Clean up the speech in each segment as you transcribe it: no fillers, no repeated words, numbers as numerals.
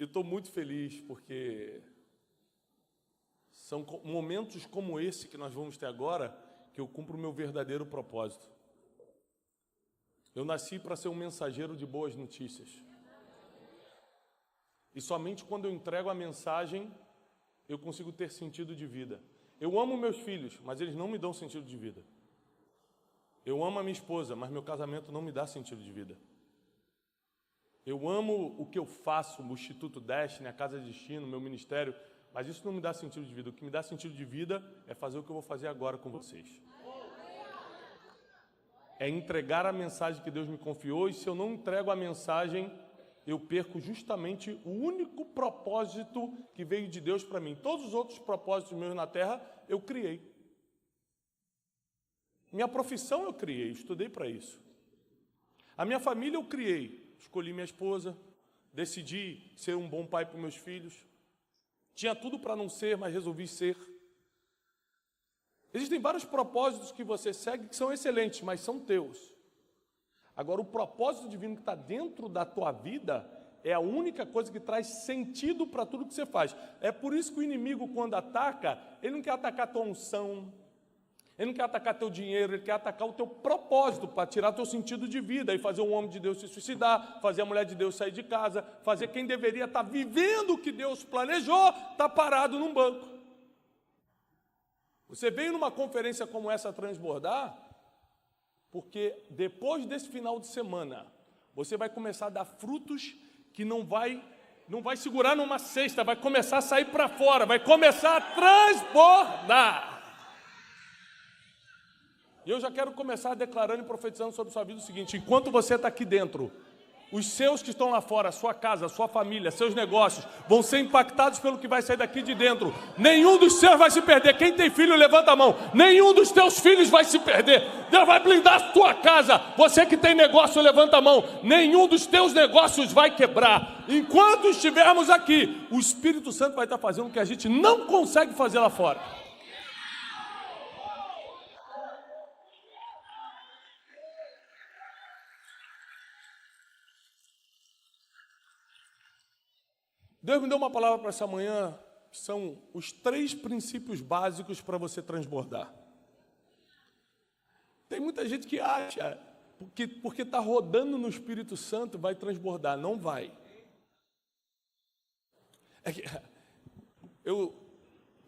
estou muito feliz porque são momentos como esse que nós vamos ter agora que eu cumpro o meu verdadeiro propósito. Eu nasci para ser um mensageiro de boas notícias. E somente quando eu entrego a mensagem, eu consigo ter sentido de vida. Eu amo meus filhos, mas eles não me dão sentido de vida. Eu amo a minha esposa, mas meu casamento não me dá sentido de vida. Eu amo o que eu faço, o Instituto Destiny, a Casa de Destino, meu ministério, mas isso não me dá sentido de vida. O que me dá sentido de vida é fazer o que eu vou fazer agora com vocês. É entregar a mensagem que Deus me confiou, e se eu não entrego a mensagem, eu perco justamente o único propósito que veio de Deus para mim. Todos os outros propósitos meus na terra, eu criei. Minha profissão eu criei, estudei para isso. A minha família eu criei, escolhi minha esposa, decidi ser um bom pai para os meus filhos. Tinha tudo para não ser, mas resolvi ser. Existem vários propósitos que você segue que são excelentes, mas são teus. Agora, o propósito divino que está dentro da tua vida é a única coisa que traz sentido para tudo que você faz. É por isso que o inimigo, quando ataca, ele não quer atacar a tua unção, ele não quer atacar teu dinheiro, ele quer atacar o teu propósito, para tirar teu sentido de vida e fazer um homem de Deus se suicidar, fazer a mulher de Deus sair de casa, fazer quem deveria estar vivendo o que Deus planejou, estar parado num banco. Você veio numa conferência como essa transbordar, porque depois desse final de semana, você vai começar a dar frutos que não vai segurar numa cesta, vai começar a sair para fora, vai começar a transbordar. E eu já quero começar declarando e profetizando sobre sua vida o seguinte: enquanto você está aqui dentro, os seus que estão lá fora, sua casa, sua família, seus negócios, vão ser impactados pelo que vai sair daqui de dentro. Nenhum dos seus vai se perder. Quem tem filho, levanta a mão. Nenhum dos teus filhos vai se perder. Deus vai blindar a tua casa. Você que tem negócio, levanta a mão. Nenhum dos teus negócios vai quebrar. Enquanto estivermos aqui, o Espírito Santo vai estar fazendo o que a gente não consegue fazer lá fora. Deus me deu uma palavra para essa manhã, que são os 3 princípios básicos para você transbordar. Tem muita gente que acha, porque está rodando no Espírito Santo, vai transbordar. Não vai.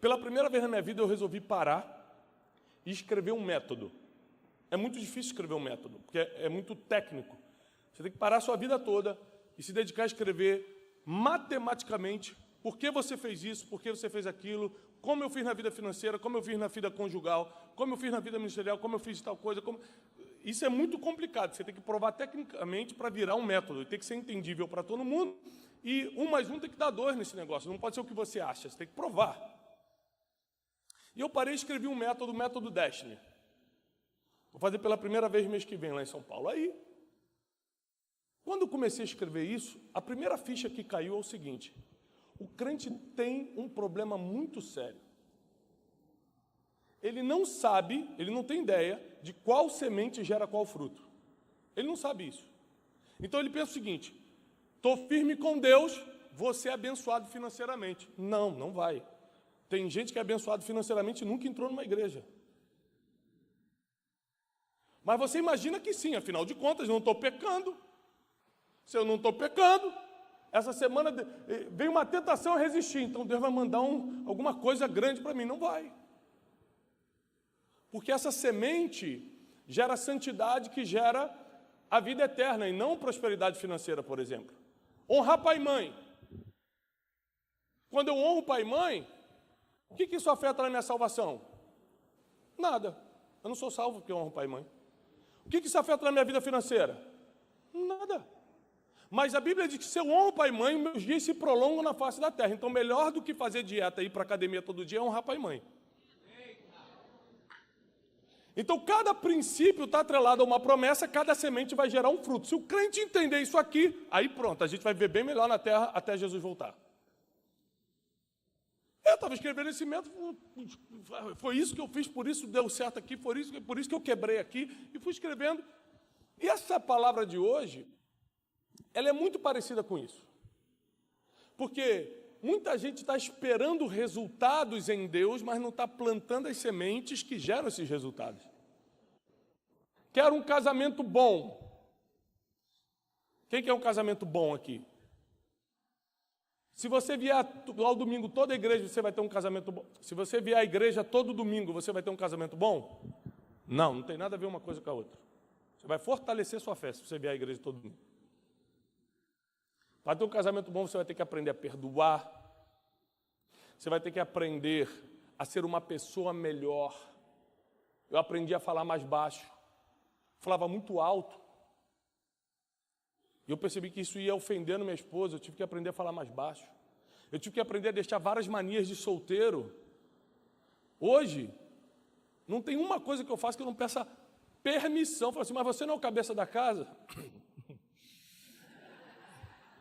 Pela primeira vez na minha vida, eu resolvi parar e escrever um método. É muito difícil escrever um método, porque é muito técnico. Você tem que parar a sua vida toda e se dedicar a escrever matematicamente, por que você fez isso, por que você fez aquilo, como eu fiz na vida financeira, como eu fiz na vida conjugal, como eu fiz na vida ministerial, como eu fiz tal coisa. Isso é muito complicado, você tem que provar tecnicamente para virar um método, tem que ser entendível para todo mundo, e 1 mais 1 tem que dar 2 nesse negócio, não pode ser o que você acha, você tem que provar. E eu parei e escrevi um método, o método Destiny. Vou fazer pela primeira vez mês que vem lá em São Paulo. Aí, quando eu comecei a escrever isso, a primeira ficha que caiu é o seguinte: o crente tem um problema muito sério. Ele não sabe, ele não tem ideia de qual semente gera qual fruto. Ele não sabe isso. Então ele pensa o seguinte: estou firme com Deus, vou ser abençoado financeiramente. Não, não vai. Tem gente que é abençoado financeiramente e nunca entrou numa igreja. Mas você imagina que sim, afinal de contas, não estou pecando. Se eu não estou pecando, essa semana veio uma tentação a resistir, então Deus vai mandar alguma coisa grande para mim. Não vai. Porque essa semente gera santidade que gera a vida eterna e não prosperidade financeira, por exemplo. Honrar pai e mãe. Quando eu honro pai e mãe, o que isso afeta na minha salvação? Nada. Eu não sou salvo porque eu honro pai e mãe. O que isso afeta na minha vida financeira? Nada. Mas a Bíblia diz que se eu honro pai e mãe, meus dias se prolongam na face da terra. Então, melhor do que fazer dieta e ir para a academia todo dia é honrar pai e mãe. Então, cada princípio está atrelado a uma promessa, cada semente vai gerar um fruto. Se o crente entender isso aqui, aí pronto, a gente vai viver bem melhor na terra até Jesus voltar. Eu estava escrevendo esse método, foi isso que eu fiz, por isso deu certo aqui, por isso que eu quebrei aqui, e fui escrevendo. E essa palavra de hoje, ela é muito parecida com isso. Porque muita gente está esperando resultados em Deus, mas não está plantando as sementes que geram esses resultados. Quero um casamento bom. Quem quer um casamento bom aqui? Se você vier ao domingo toda a igreja, você vai ter um casamento bom. Se você vier à igreja todo domingo, você vai ter um casamento bom? Não, não tem nada a ver uma coisa com a outra. Você vai fortalecer sua fé se você vier à igreja todo domingo. Para ter um casamento bom, você vai ter que aprender a perdoar. Você vai ter que aprender a ser uma pessoa melhor. Eu aprendi a falar mais baixo. Falava muito alto. E eu percebi que isso ia ofendendo minha esposa. Eu tive que aprender a falar mais baixo. Eu tive que aprender a deixar várias manias de solteiro. Hoje, não tem uma coisa que eu faço que eu não peça permissão. Eu falo assim, mas você não é o cabeça da casa?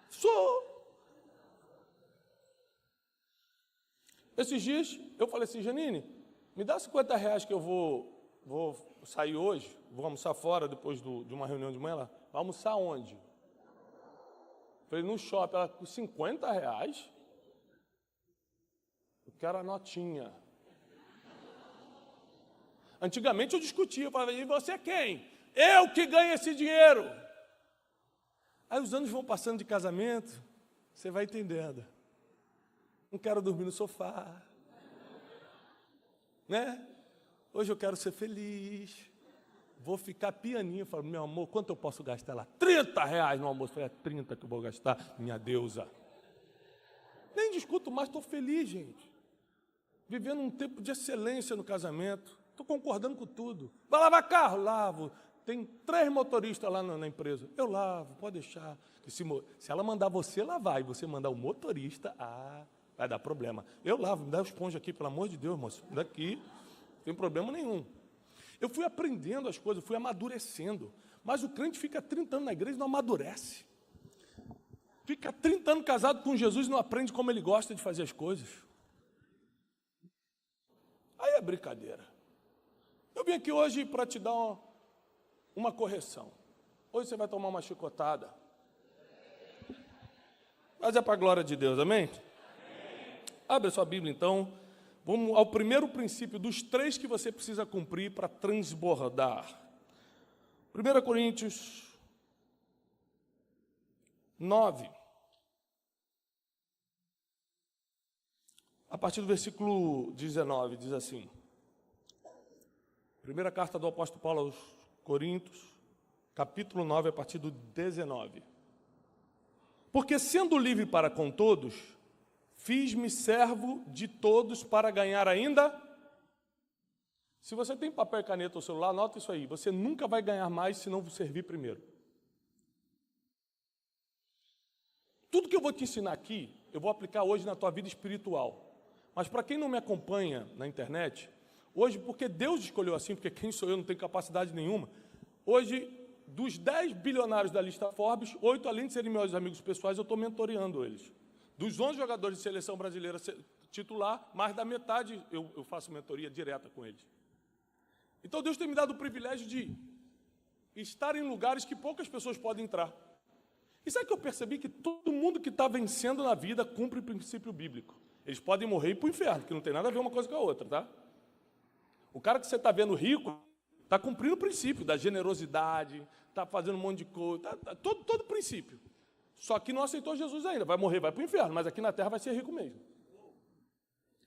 Sou. Esses dias, eu falei assim, Janine, me dá R$50 que eu vou sair hoje, vou almoçar fora depois de uma reunião de manhã. Ela, vai almoçar onde? Eu falei, no shopping. Ela, com R$50? Eu quero a notinha. Antigamente eu discutia, eu falava, e você é quem? Eu que ganho esse dinheiro. Aí os anos vão passando de casamento, você vai entendendo. Não quero dormir no sofá. Né? Hoje eu quero ser feliz. Vou ficar pianinho. Eu falo, meu amor, quanto eu posso gastar lá? R$30 no almoço. Eu falei, é 30 que eu vou gastar, minha deusa. Nem discuto mais, estou feliz, gente. Vivendo um tempo de excelência no casamento. Estou concordando com tudo. Vai lavar carro? Lavo. Tem 3 motoristas lá na empresa. Eu lavo, pode deixar. Se ela mandar você lavar e você mandar o motorista, vai dar problema. Eu lavo, me dá a esponja aqui, pelo amor de Deus, moço. Daqui, não tem problema nenhum. Eu fui aprendendo as coisas, fui amadurecendo. Mas o crente fica 30 anos na igreja e não amadurece. Fica 30 anos casado com Jesus e não aprende como ele gosta de fazer as coisas. Aí é brincadeira. Eu vim aqui hoje para te dar uma correção. Hoje você vai tomar uma chicotada. Mas é para a glória de Deus, amém? Abre a sua Bíblia, então. Vamos ao primeiro princípio dos 3 que você precisa cumprir para transbordar. 1 Coríntios 9. A partir do versículo 19, diz assim. Primeira carta do apóstolo Paulo aos Coríntios, capítulo 9, a partir do 19. Porque sendo livre para com todos, fiz-me servo de todos para ganhar ainda. Se você tem papel e caneta ou celular, anota isso aí. Você nunca vai ganhar mais se não servir primeiro. Tudo que eu vou te ensinar aqui, eu vou aplicar hoje na tua vida espiritual. Mas para quem não me acompanha na internet, hoje, porque Deus escolheu assim, porque quem sou eu não tenho capacidade nenhuma, hoje, dos 10 bilionários da lista Forbes, 8, além de serem meus amigos pessoais, eu estou mentoreando eles. Dos 11 jogadores de seleção brasileira titular, mais da metade eu faço mentoria direta com eles. Então Deus tem me dado o privilégio de estar em lugares que poucas pessoas podem entrar. E sabe que eu percebi que todo mundo que está vencendo na vida cumpre o princípio bíblico. Eles podem morrer e ir para o inferno, que não tem nada a ver uma coisa com a outra, tá? O cara que você está vendo rico, está cumprindo o princípio da generosidade, está fazendo um monte de coisa, todo princípio. Só que não aceitou Jesus ainda, vai morrer, vai para o inferno, mas aqui na terra vai ser rico mesmo.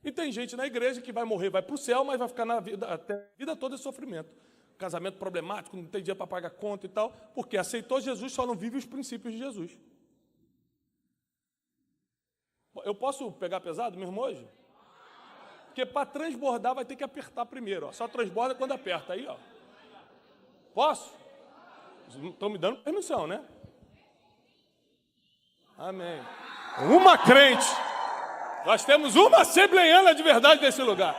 E tem gente na igreja que vai morrer, vai para o céu, mas vai ficar na vida, até a vida toda de sofrimento. Casamento problemático, não tem dinheiro para pagar conta e tal, porque aceitou Jesus, só não vive os princípios de Jesus. Eu posso pegar pesado mesmo hoje? Porque para transbordar vai ter que apertar primeiro. Ó. Só transborda quando aperta. Aí, ó. Posso? Estão me dando permissão, né? Amém. Uma crente. Nós temos uma assembleiana de verdade nesse lugar.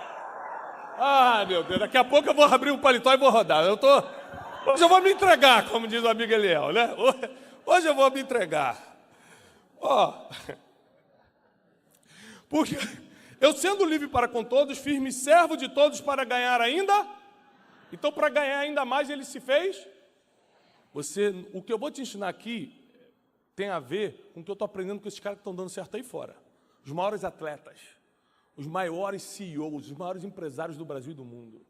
Ah, meu Deus. Daqui a pouco eu vou abrir um paletó e vou rodar. Hoje eu vou me entregar, como diz o amigo Eliel, né? Hoje eu vou me entregar. Ó. Porque eu, sendo livre para com todos, fiz-me servo de todos para ganhar ainda. Então, para ganhar ainda mais, ele se fez. O que eu vou te ensinar aqui tem a ver com o que eu estou aprendendo com esses caras que estão dando certo aí fora. Os maiores atletas, os maiores CEOs, os maiores empresários do Brasil e do mundo.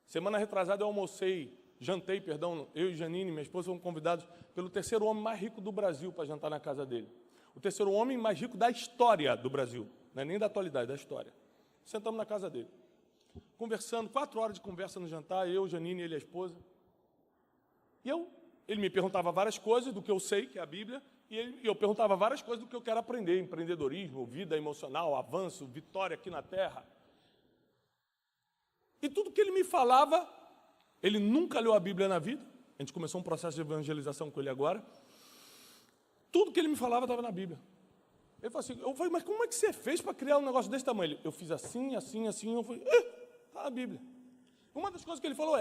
Semana retrasada eu jantei, eu e Janine, minha esposa, fomos convidados pelo terceiro homem mais rico do Brasil para jantar na casa dele. O terceiro homem mais rico da história do Brasil, não é nem da atualidade, da história. Sentamos na casa dele, conversando, 4 horas de conversa no jantar, eu, Janine, ele e a esposa. E ele me perguntava várias coisas do que eu sei, que é a Bíblia, e eu perguntava várias coisas do que eu quero aprender, empreendedorismo, vida emocional, avanço, vitória aqui na Terra. E tudo que ele me falava, ele nunca leu a Bíblia na vida, a gente começou um processo de evangelização com ele agora, tudo que ele me falava estava na Bíblia. Ele falou assim, eu falei, mas como é que você fez para criar um negócio desse tamanho? Eu fiz assim, assim, assim, eu falei, está na Bíblia. Uma das coisas que ele falou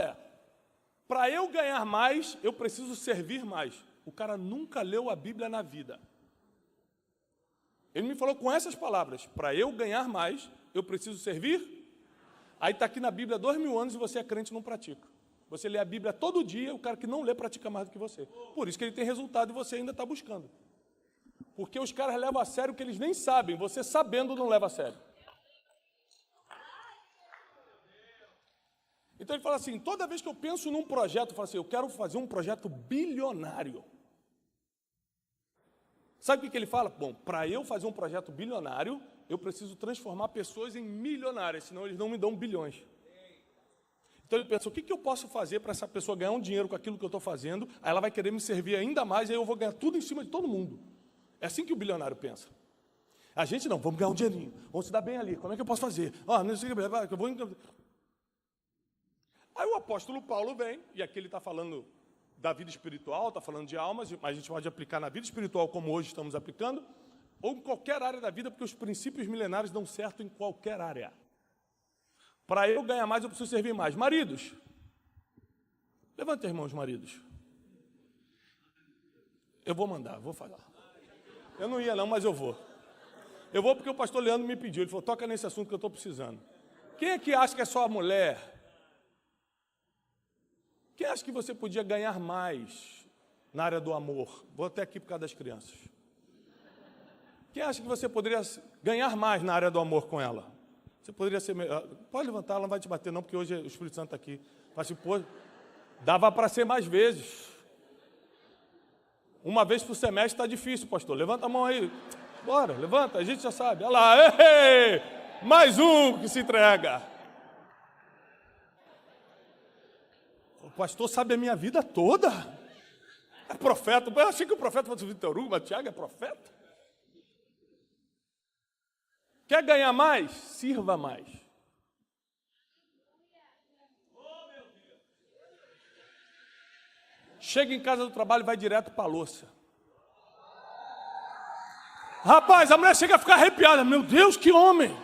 para eu ganhar mais, eu preciso servir mais. O cara nunca leu a Bíblia na vida. Ele me falou com essas palavras, para eu ganhar mais, eu preciso servir. Aí está aqui na Bíblia há 2000 anos e você é crente e não pratica. Você lê a Bíblia todo dia, o cara que não lê pratica mais do que você. Por isso que ele tem resultado e você ainda está buscando. Porque os caras levam a sério o que eles nem sabem, você sabendo não leva a sério. Então ele fala assim, toda vez que eu penso num projeto, eu falo assim, eu quero fazer um projeto bilionário. Sabe o que ele fala? Bom, para eu fazer um projeto bilionário, eu preciso transformar pessoas em milionárias, senão eles não me dão bilhões. Então ele pensa, o que eu posso fazer para essa pessoa ganhar um dinheiro com aquilo que eu estou fazendo, aí ela vai querer me servir ainda mais, aí eu vou ganhar tudo em cima de todo mundo. É assim que o bilionário pensa. A gente não, vamos ganhar um dinheirinho, vamos se dar bem ali, como é que eu posso fazer? Não sei o que eu vou... Aí o apóstolo Paulo vem, e aqui ele está falando da vida espiritual, está falando de almas, mas a gente pode aplicar na vida espiritual como hoje estamos aplicando, ou em qualquer área da vida, porque os princípios milenares dão certo em qualquer área. Para eu ganhar mais, eu preciso servir mais. Maridos, levantem, irmãos, maridos. Eu vou mandar, vou falar. Eu não ia não, mas eu vou. Eu vou porque o pastor Leandro me pediu, ele falou, toca nesse assunto que eu estou precisando. Quem é que acha que é só a mulher? Quem acha que você podia ganhar mais na área do amor? Vou até aqui por causa das crianças. Quem acha que você poderia ganhar mais na área do amor com ela? Você poderia ser melhor. Pode levantar, ela não vai te bater não, porque hoje o Espírito Santo está aqui. Fala assim, pô, dava para ser mais vezes. Uma vez por semestre está difícil, pastor. Levanta a mão aí. Bora, levanta, a gente já sabe. Olha lá, ei, mais um que se entrega. O pastor sabe a minha vida toda. É profeta. Eu achei que o profeta fosse o Vitor Hugo, mas Tiago é profeta. Quer ganhar mais? Sirva mais. Chega em casa do trabalho e vai direto para a louça. Rapaz, a mulher chega a ficar arrepiada. Meu Deus, que homem!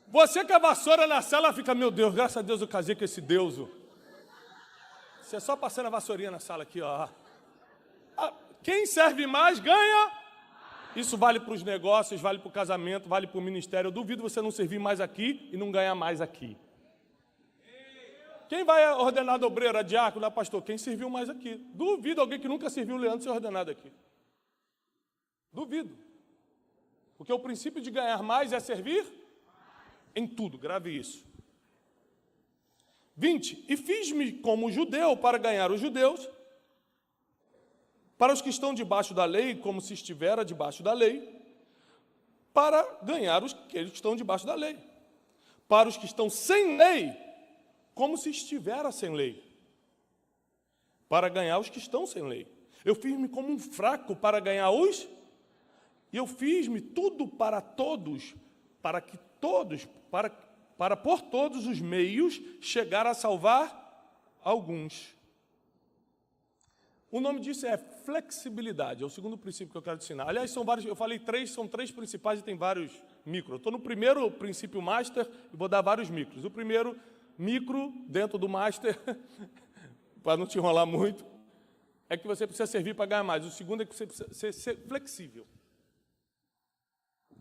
Você com a vassoura na sala fica, meu Deus, graças a Deus eu casei com esse deuso. Você é só passando a vassourinha na sala aqui, ó. Quem serve mais, ganha. Isso vale para os negócios, vale para o casamento, vale para o ministério. Eu duvido você não servir mais aqui e não ganhar mais aqui. Quem vai ordenado obreiro, a diácono, a pastor? Quem serviu mais aqui. Duvido alguém que nunca serviu o Leandro ser ordenado aqui. Duvido. Porque o princípio de ganhar mais é servir em tudo. Grave isso. 20. E fiz-me como judeu para ganhar os judeus, para os que estão debaixo da lei, como se estivera debaixo da lei, para ganhar aqueles que estão debaixo da lei. Para os que estão sem lei, como se estivera sem lei, para ganhar os que estão sem lei. Eu fiz-me como um fraco para ganhar os, e eu fiz-me tudo para todos, para que todos, para por todos os meios chegar a salvar alguns. O nome disso é flexibilidade, é o segundo princípio que eu quero te ensinar. Aliás, são vários, eu falei três, são 3 principais e tem vários micros. Eu estou no primeiro princípio master e vou dar vários micros. O primeiro micro, dentro do master, para não te enrolar muito, é que você precisa servir para ganhar mais. O segundo é que você precisa ser flexível.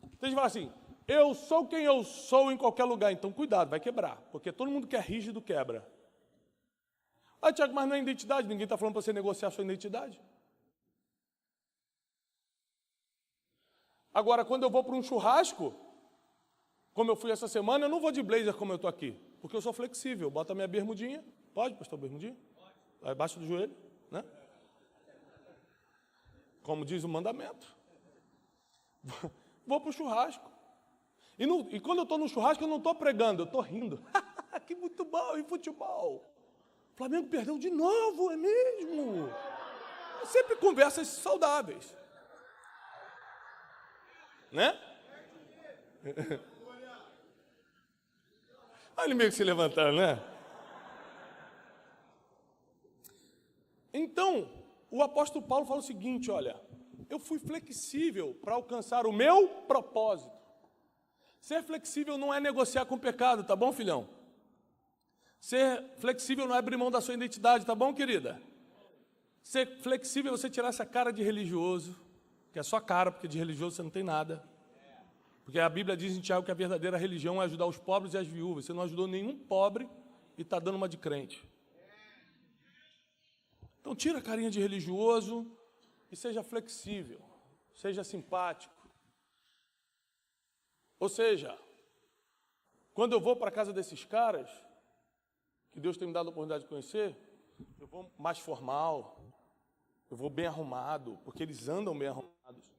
Então a gente fala assim, Eu sou quem eu sou em qualquer lugar, então cuidado, vai quebrar, porque todo mundo que é rígido quebra. Ah, Tiago, mas não é identidade, ninguém está falando para você negociar a sua identidade. Agora, quando eu vou para um churrasco, como eu fui essa semana, eu não vou de blazer como eu estou aqui, porque eu sou flexível. Bota a minha bermudinha. Pode, pastor, bermudinha? Vai abaixo do joelho, né? Como diz o mandamento. Vou para o churrasco. E quando eu estou no churrasco, eu não estou pregando, eu estou rindo. Que muito bom, e futebol. O Flamengo perdeu de novo, é mesmo? É sempre conversas saudáveis. Né? Olha ele meio que se levantando, né? Então, o apóstolo Paulo fala o seguinte, olha, eu fui flexível para alcançar o meu propósito. Ser flexível não é negociar com o pecado, tá bom, filhão? Ser flexível não é abrir mão da sua identidade, tá bom, querida? Ser flexível é você tirar essa cara de religioso, que é só cara, porque de religioso você não tem nada. Porque a Bíblia diz em Tiago que a verdadeira religião é ajudar os pobres e as viúvas. Você não ajudou nenhum pobre e está dando uma de crente. Então tira a carinha de religioso e seja flexível, seja simpático. Ou seja, quando eu vou para a casa desses caras, que Deus tem me dado a oportunidade de conhecer, eu vou mais formal, eu vou bem arrumado, porque eles andam bem arrumados.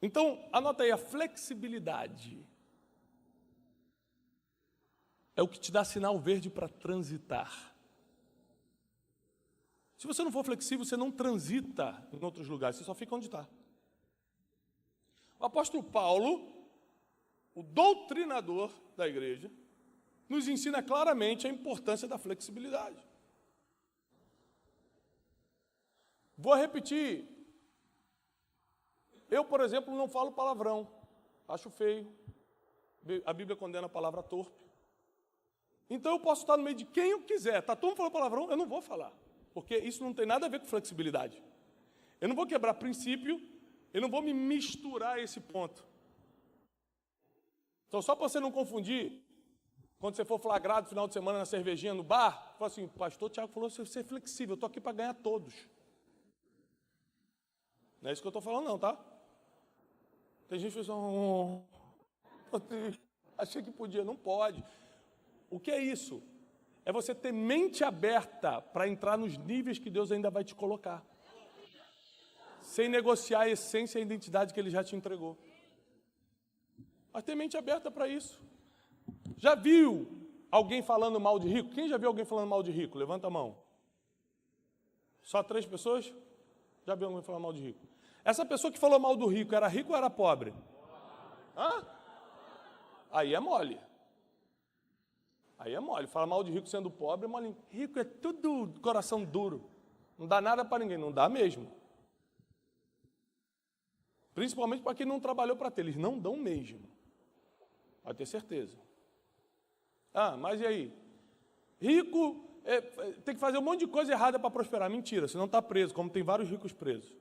Então, anota aí, a flexibilidade é o que te dá sinal verde para transitar. Se você não for flexível, você não transita em outros lugares, você só fica onde está. O apóstolo Paulo, o doutrinador da igreja, nos ensina claramente a importância da flexibilidade. Vou repetir. Eu, por exemplo, não falo palavrão. Acho feio. A Bíblia condena a palavra torpe. Então eu posso estar no meio de quem eu quiser. Está todo mundo falando palavrão? Eu não vou falar. Porque isso não tem nada a ver com flexibilidade. Eu não vou quebrar princípio, eu não vou me misturar a esse ponto. Então, só para você não confundir, quando você for flagrado no final de semana na cervejinha, no bar, fala assim, pastor Tiago falou que você ser flexível, eu estou aqui para ganhar todos. Não é isso que eu estou falando não, tá? Tem gente que fala assim, achei que podia, não pode. O que é isso? É você ter mente aberta para entrar nos níveis que Deus ainda vai te colocar. Sem negociar a essência e a identidade que Ele já te entregou. Mas ter mente aberta para isso. Já viu alguém falando mal de rico? Quem já viu alguém falando mal de rico? Levanta a mão. Só 3 pessoas? Já viu alguém falando mal de rico? Essa pessoa que falou mal do rico, era rico ou era pobre? Hã? Aí é mole. Aí é mole. Falar mal de rico sendo pobre é mole. Rico é tudo coração duro. Não dá nada para ninguém. Não dá mesmo. Principalmente para quem não trabalhou para ter. Eles não dão mesmo. Pode ter certeza. Ah, mas e aí? Rico tem que fazer um monte de coisa errada para prosperar. Mentira, senão está preso, como tem vários ricos presos.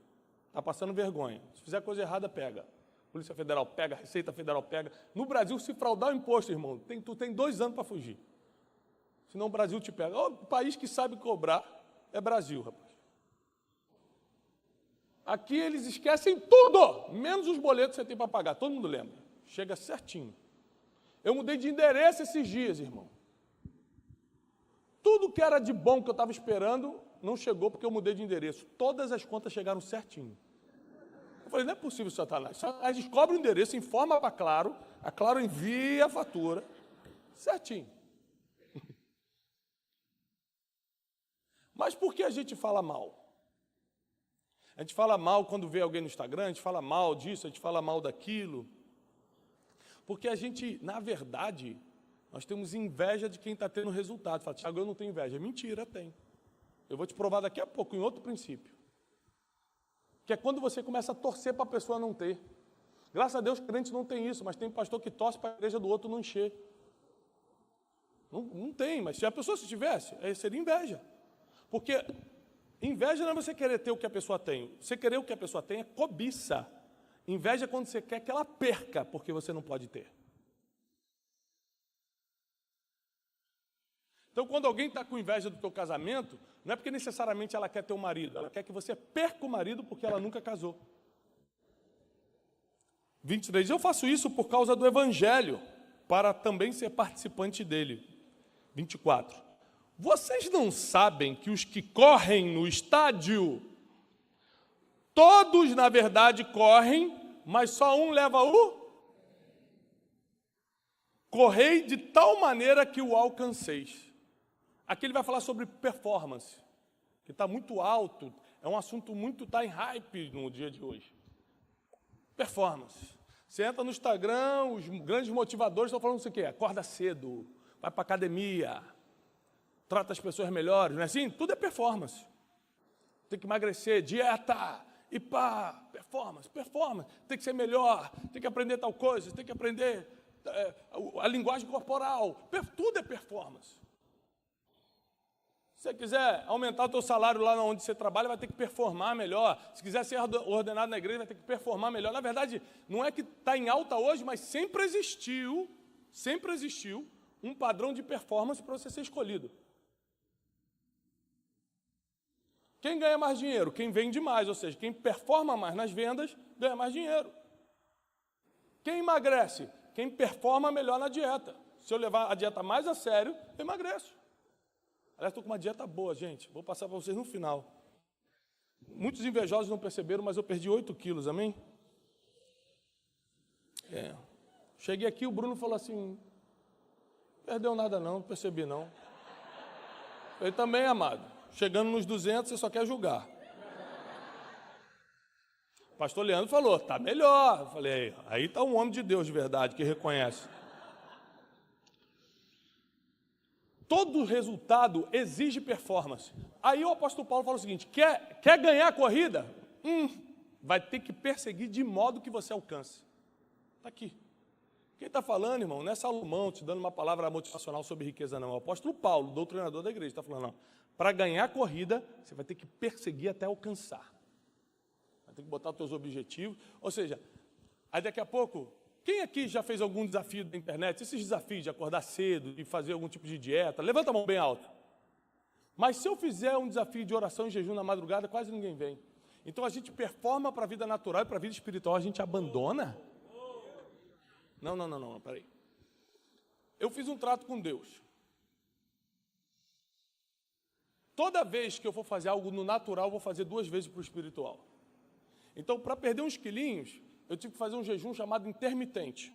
Está passando vergonha. Se fizer coisa errada, pega. Polícia Federal pega, Receita Federal pega. No Brasil, se fraudar o imposto, irmão, tu tem 2 anos para fugir. Senão o Brasil te pega. O país que sabe cobrar é Brasil, rapaz. Aqui eles esquecem tudo, menos os boletos que você tem para pagar. Todo mundo lembra. Chega certinho. Eu mudei de endereço esses dias, irmão. Tudo que era de bom que eu estava esperando não chegou porque eu mudei de endereço. Todas as contas chegaram certinho. Eu falei, não é possível, Satanás. Satanás descobre o endereço, informa para a Claro envia a fatura. Certinho. Mas por que a gente fala mal? A gente fala mal quando vê alguém no Instagram, a gente fala mal disso, a gente fala mal daquilo. Porque a gente, na verdade, nós temos inveja de quem está tendo resultado. Fala, Tiago, eu não tenho inveja. Mentira, tem. Eu vou te provar daqui a pouco, em outro princípio. Que é quando você começa a torcer para a pessoa não ter. Graças a Deus, crente não tem isso, mas tem pastor que torce para a igreja do outro não encher. Não tem, mas se a pessoa se tivesse, seria inveja. Porque inveja não é você querer ter o que a pessoa tem. Você querer o que a pessoa tem é cobiça. Inveja é quando você quer que ela perca, porque você não pode ter. Então, quando alguém está com inveja do teu casamento, não é porque necessariamente ela quer ter um marido, ela quer que você perca o marido porque ela nunca casou. 23. Eu faço isso por causa do Evangelho, para também ser participante dele. 24. Vocês não sabem que os que correm no estádio, todos, na verdade, correm, mas só um leva o... Correi de tal maneira que o alcanceis. Aqui ele vai falar sobre performance, que está muito alto, é um assunto muito, está em hype no dia de hoje. Performance. Você entra no Instagram, os grandes motivadores estão falando isso aqui, acorda cedo, vai para a academia, trata as pessoas melhores, não é assim? Tudo é performance. Tem que emagrecer, dieta, e pá, performance. Tem que ser melhor, tem que aprender tal coisa, tem que aprender a linguagem corporal, tudo é performance. Se você quiser aumentar o teu salário lá onde você trabalha, vai ter que performar melhor. Se quiser ser ordenado na igreja, vai ter que performar melhor. Na verdade, não é que está em alta hoje, mas sempre existiu um padrão de performance para você ser escolhido. Quem ganha mais dinheiro? Quem vende mais, ou seja, quem performa mais nas vendas, ganha mais dinheiro. Quem emagrece? Quem performa melhor na dieta. Se eu levar a dieta mais a sério, eu emagreço. Aliás, estou com uma dieta boa, gente. Vou passar para vocês no final. Muitos invejosos não perceberam, mas eu perdi 8 quilos, amém? Cheguei aqui, o Bruno falou assim, perdeu nada não percebi não. Ele também, amado. Chegando nos 200, você só quer julgar. O pastor Leandro falou, tá melhor. Eu falei, aí está um homem de Deus de verdade, que reconhece. Todo resultado exige performance. Aí o apóstolo Paulo fala o seguinte, quer ganhar a corrida? Vai ter que perseguir de modo que você alcance. Está aqui. Quem está falando, irmão, não é Salomão te dando uma palavra motivacional sobre riqueza, não. É o apóstolo Paulo, doutrinador da igreja, está falando, não. Para ganhar a corrida, você vai ter que perseguir até alcançar. Vai ter que botar os seus objetivos. Ou seja, aí daqui a pouco, quem aqui já fez algum desafio da internet? Esses desafios de acordar cedo, de fazer algum tipo de dieta, levanta a mão bem alta. Mas se eu fizer um desafio de oração e jejum na madrugada, quase ninguém vem. Então a gente performa para a vida natural e para a vida espiritual, a gente abandona? Não, peraí. Eu fiz um trato com Deus. Toda vez que eu for fazer algo no natural, eu vou fazer 2 vezes para o espiritual. Então, para perder uns quilinhos, eu tive que fazer um jejum chamado intermitente.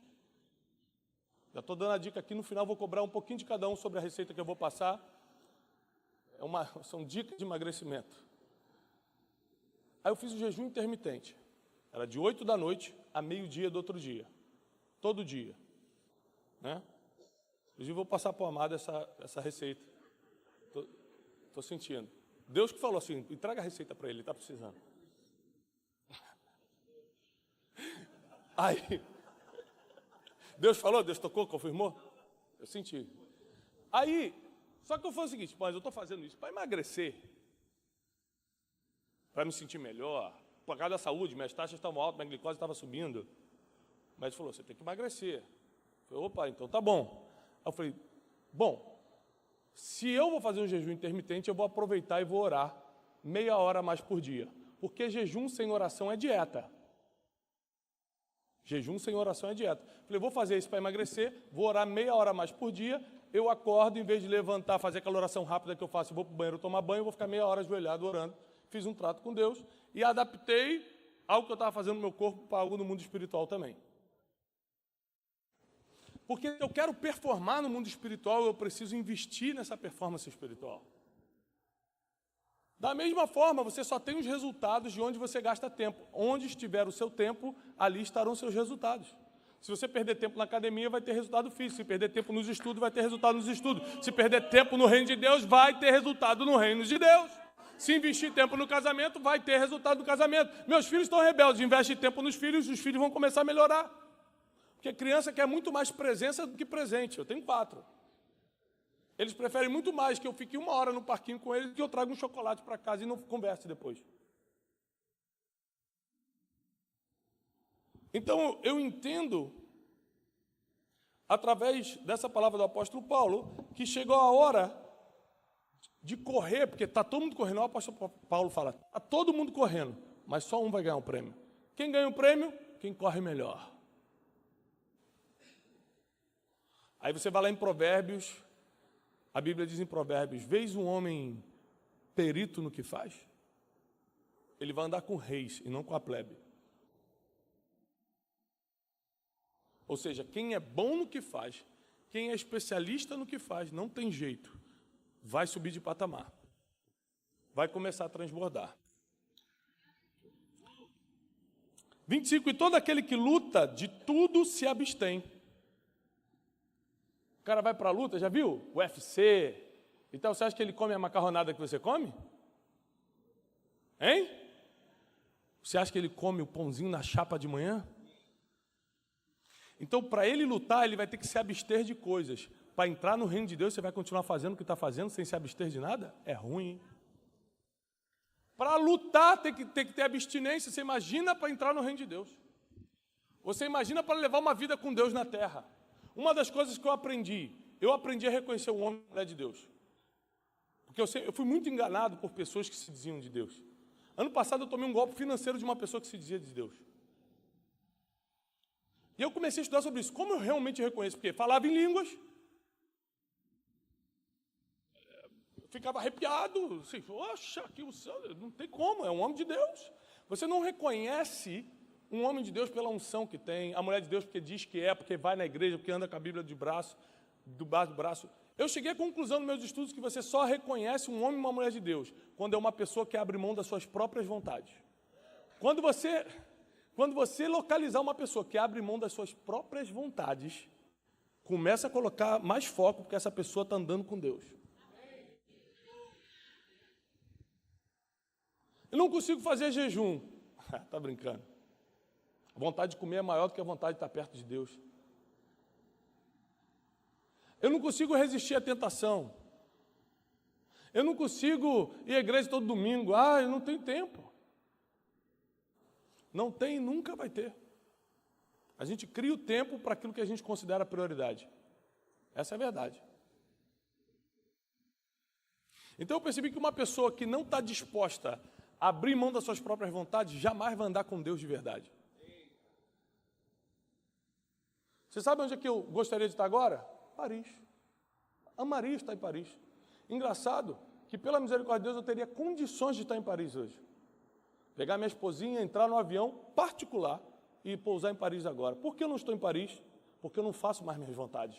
Já estou dando a dica aqui, no final vou cobrar um pouquinho de cada um sobre a receita que eu vou passar. São dicas de emagrecimento. Aí eu fiz o jejum intermitente. Era de 8 da noite a meio-dia do outro dia. Todo dia. Né? Inclusive, vou passar para o Amado essa receita. Estou sentindo. Deus que falou assim, entrega a receita para ele está precisando. Aí, Deus falou, Deus tocou, confirmou? Eu senti. Aí, só que eu falei o seguinte, mas eu estou fazendo isso para emagrecer, para me sentir melhor, por causa da saúde, minhas taxas estavam altas, minha glicose estava subindo. Mas ele falou, você tem que emagrecer. Eu falei, opa, então tá bom. Aí eu falei, bom, se eu vou fazer um jejum intermitente, eu vou aproveitar e vou orar meia hora mais por dia. Porque jejum sem oração é dieta. Jejum sem oração é dieta. Falei, vou fazer isso para emagrecer, vou orar meia hora mais por dia, eu acordo, em vez de levantar, fazer aquela oração rápida que eu faço, eu vou para o banheiro tomar banho, eu vou ficar meia hora ajoelhado orando. Fiz um trato com Deus e adaptei algo que eu estava fazendo no meu corpo para algo no mundo espiritual também. Porque eu quero performar no mundo espiritual, eu preciso investir nessa performance espiritual. Da mesma forma, você só tem os resultados de onde você gasta tempo. Onde estiver o seu tempo, ali estarão os seus resultados. Se você perder tempo na academia, vai ter resultado físico. Se perder tempo nos estudos, vai ter resultado nos estudos. Se perder tempo no reino de Deus, vai ter resultado no reino de Deus. Se investir tempo no casamento, vai ter resultado no casamento. Meus filhos estão rebeldes, investe tempo nos filhos, os filhos vão começar a melhorar. Porque a criança quer muito mais presença do que presente. Eu tenho 4. Eles preferem muito mais que eu fique 1 hora no parquinho com eles do que eu traga um chocolate para casa e não converse depois. Então, eu entendo, através dessa palavra do apóstolo Paulo, que chegou a hora de correr, porque está todo mundo correndo. O apóstolo Paulo fala, está todo mundo correndo, mas só um vai ganhar um prêmio. Quem ganha o prêmio? Quem corre melhor. Aí você vai lá em Provérbios, a Bíblia diz em Provérbios, vês um homem perito no que faz? Ele vai andar com reis e não com a plebe. Ou seja, quem é bom no que faz, quem é especialista no que faz, não tem jeito. Vai subir de patamar. Vai começar a transbordar. 25. E todo aquele que luta, de tudo se abstém. O cara vai para a luta, já viu? UFC. Então, você acha que ele come a macarronada que você come? Hein? Você acha que ele come o pãozinho na chapa de manhã? Então, para ele lutar, ele vai ter que se abster de coisas. Para entrar no reino de Deus, você vai continuar fazendo o que está fazendo sem se abster de nada? É ruim, hein? Para lutar, tem que ter abstinência. Você imagina para entrar no reino de Deus. Você imagina para levar uma vida com Deus na terra. Uma das coisas que eu aprendi a reconhecer o homem e a mulher de Deus. Porque eu fui muito enganado por pessoas que se diziam de Deus. Ano passado eu tomei um golpe financeiro de uma pessoa que se dizia de Deus. E eu comecei a estudar sobre isso. Como eu realmente reconheço? Porque falava em línguas, ficava arrepiado, assim, poxa, aqui o céu, não tem como, é um homem de Deus. Você não reconhece um homem de Deus pela unção que tem, a mulher de Deus porque diz que é, porque vai na igreja, porque anda com a Bíblia debaixo do braço. Eu cheguei à conclusão nos meus estudos que você só reconhece um homem e uma mulher de Deus quando é uma pessoa que abre mão das suas próprias vontades. Quando você localizar uma pessoa que abre mão das suas próprias vontades, começa a colocar mais foco, porque essa pessoa está andando com Deus. Eu não consigo fazer jejum. Está brincando. A vontade de comer é maior do que a vontade de estar perto de Deus. Eu não consigo resistir à tentação. Eu não consigo ir à igreja todo domingo. Eu não tenho tempo. Não tem e nunca vai ter. A gente cria o tempo para aquilo que a gente considera prioridade. Essa é a verdade. Então eu percebi que uma pessoa que não está disposta a abrir mão das suas próprias vontades jamais vai andar com Deus de verdade. Você sabe onde é que eu gostaria de estar agora? Paris. Amaria estar em Paris. Engraçado que, pela misericórdia de Deus, eu teria condições de estar em Paris hoje. Pegar minha esposinha, entrar no avião particular e pousar em Paris agora. Por que eu não estou em Paris? Porque eu não faço mais minhas vontades.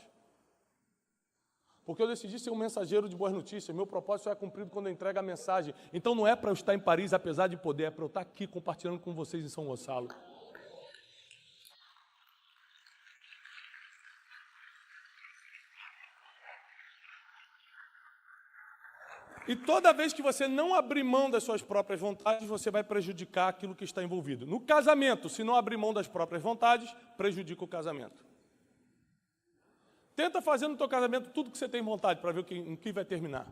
Porque eu decidi ser um mensageiro de boas notícias. Meu propósito só é cumprido quando eu entrego a mensagem. Então não é para eu estar em Paris, apesar de poder, é para eu estar aqui compartilhando com vocês em São Gonçalo. E toda vez que você não abrir mão das suas próprias vontades, você vai prejudicar aquilo que está envolvido. No casamento, se não abrir mão das próprias vontades, prejudica o casamento. Tenta fazer no teu casamento tudo que você tem vontade para ver em que vai terminar.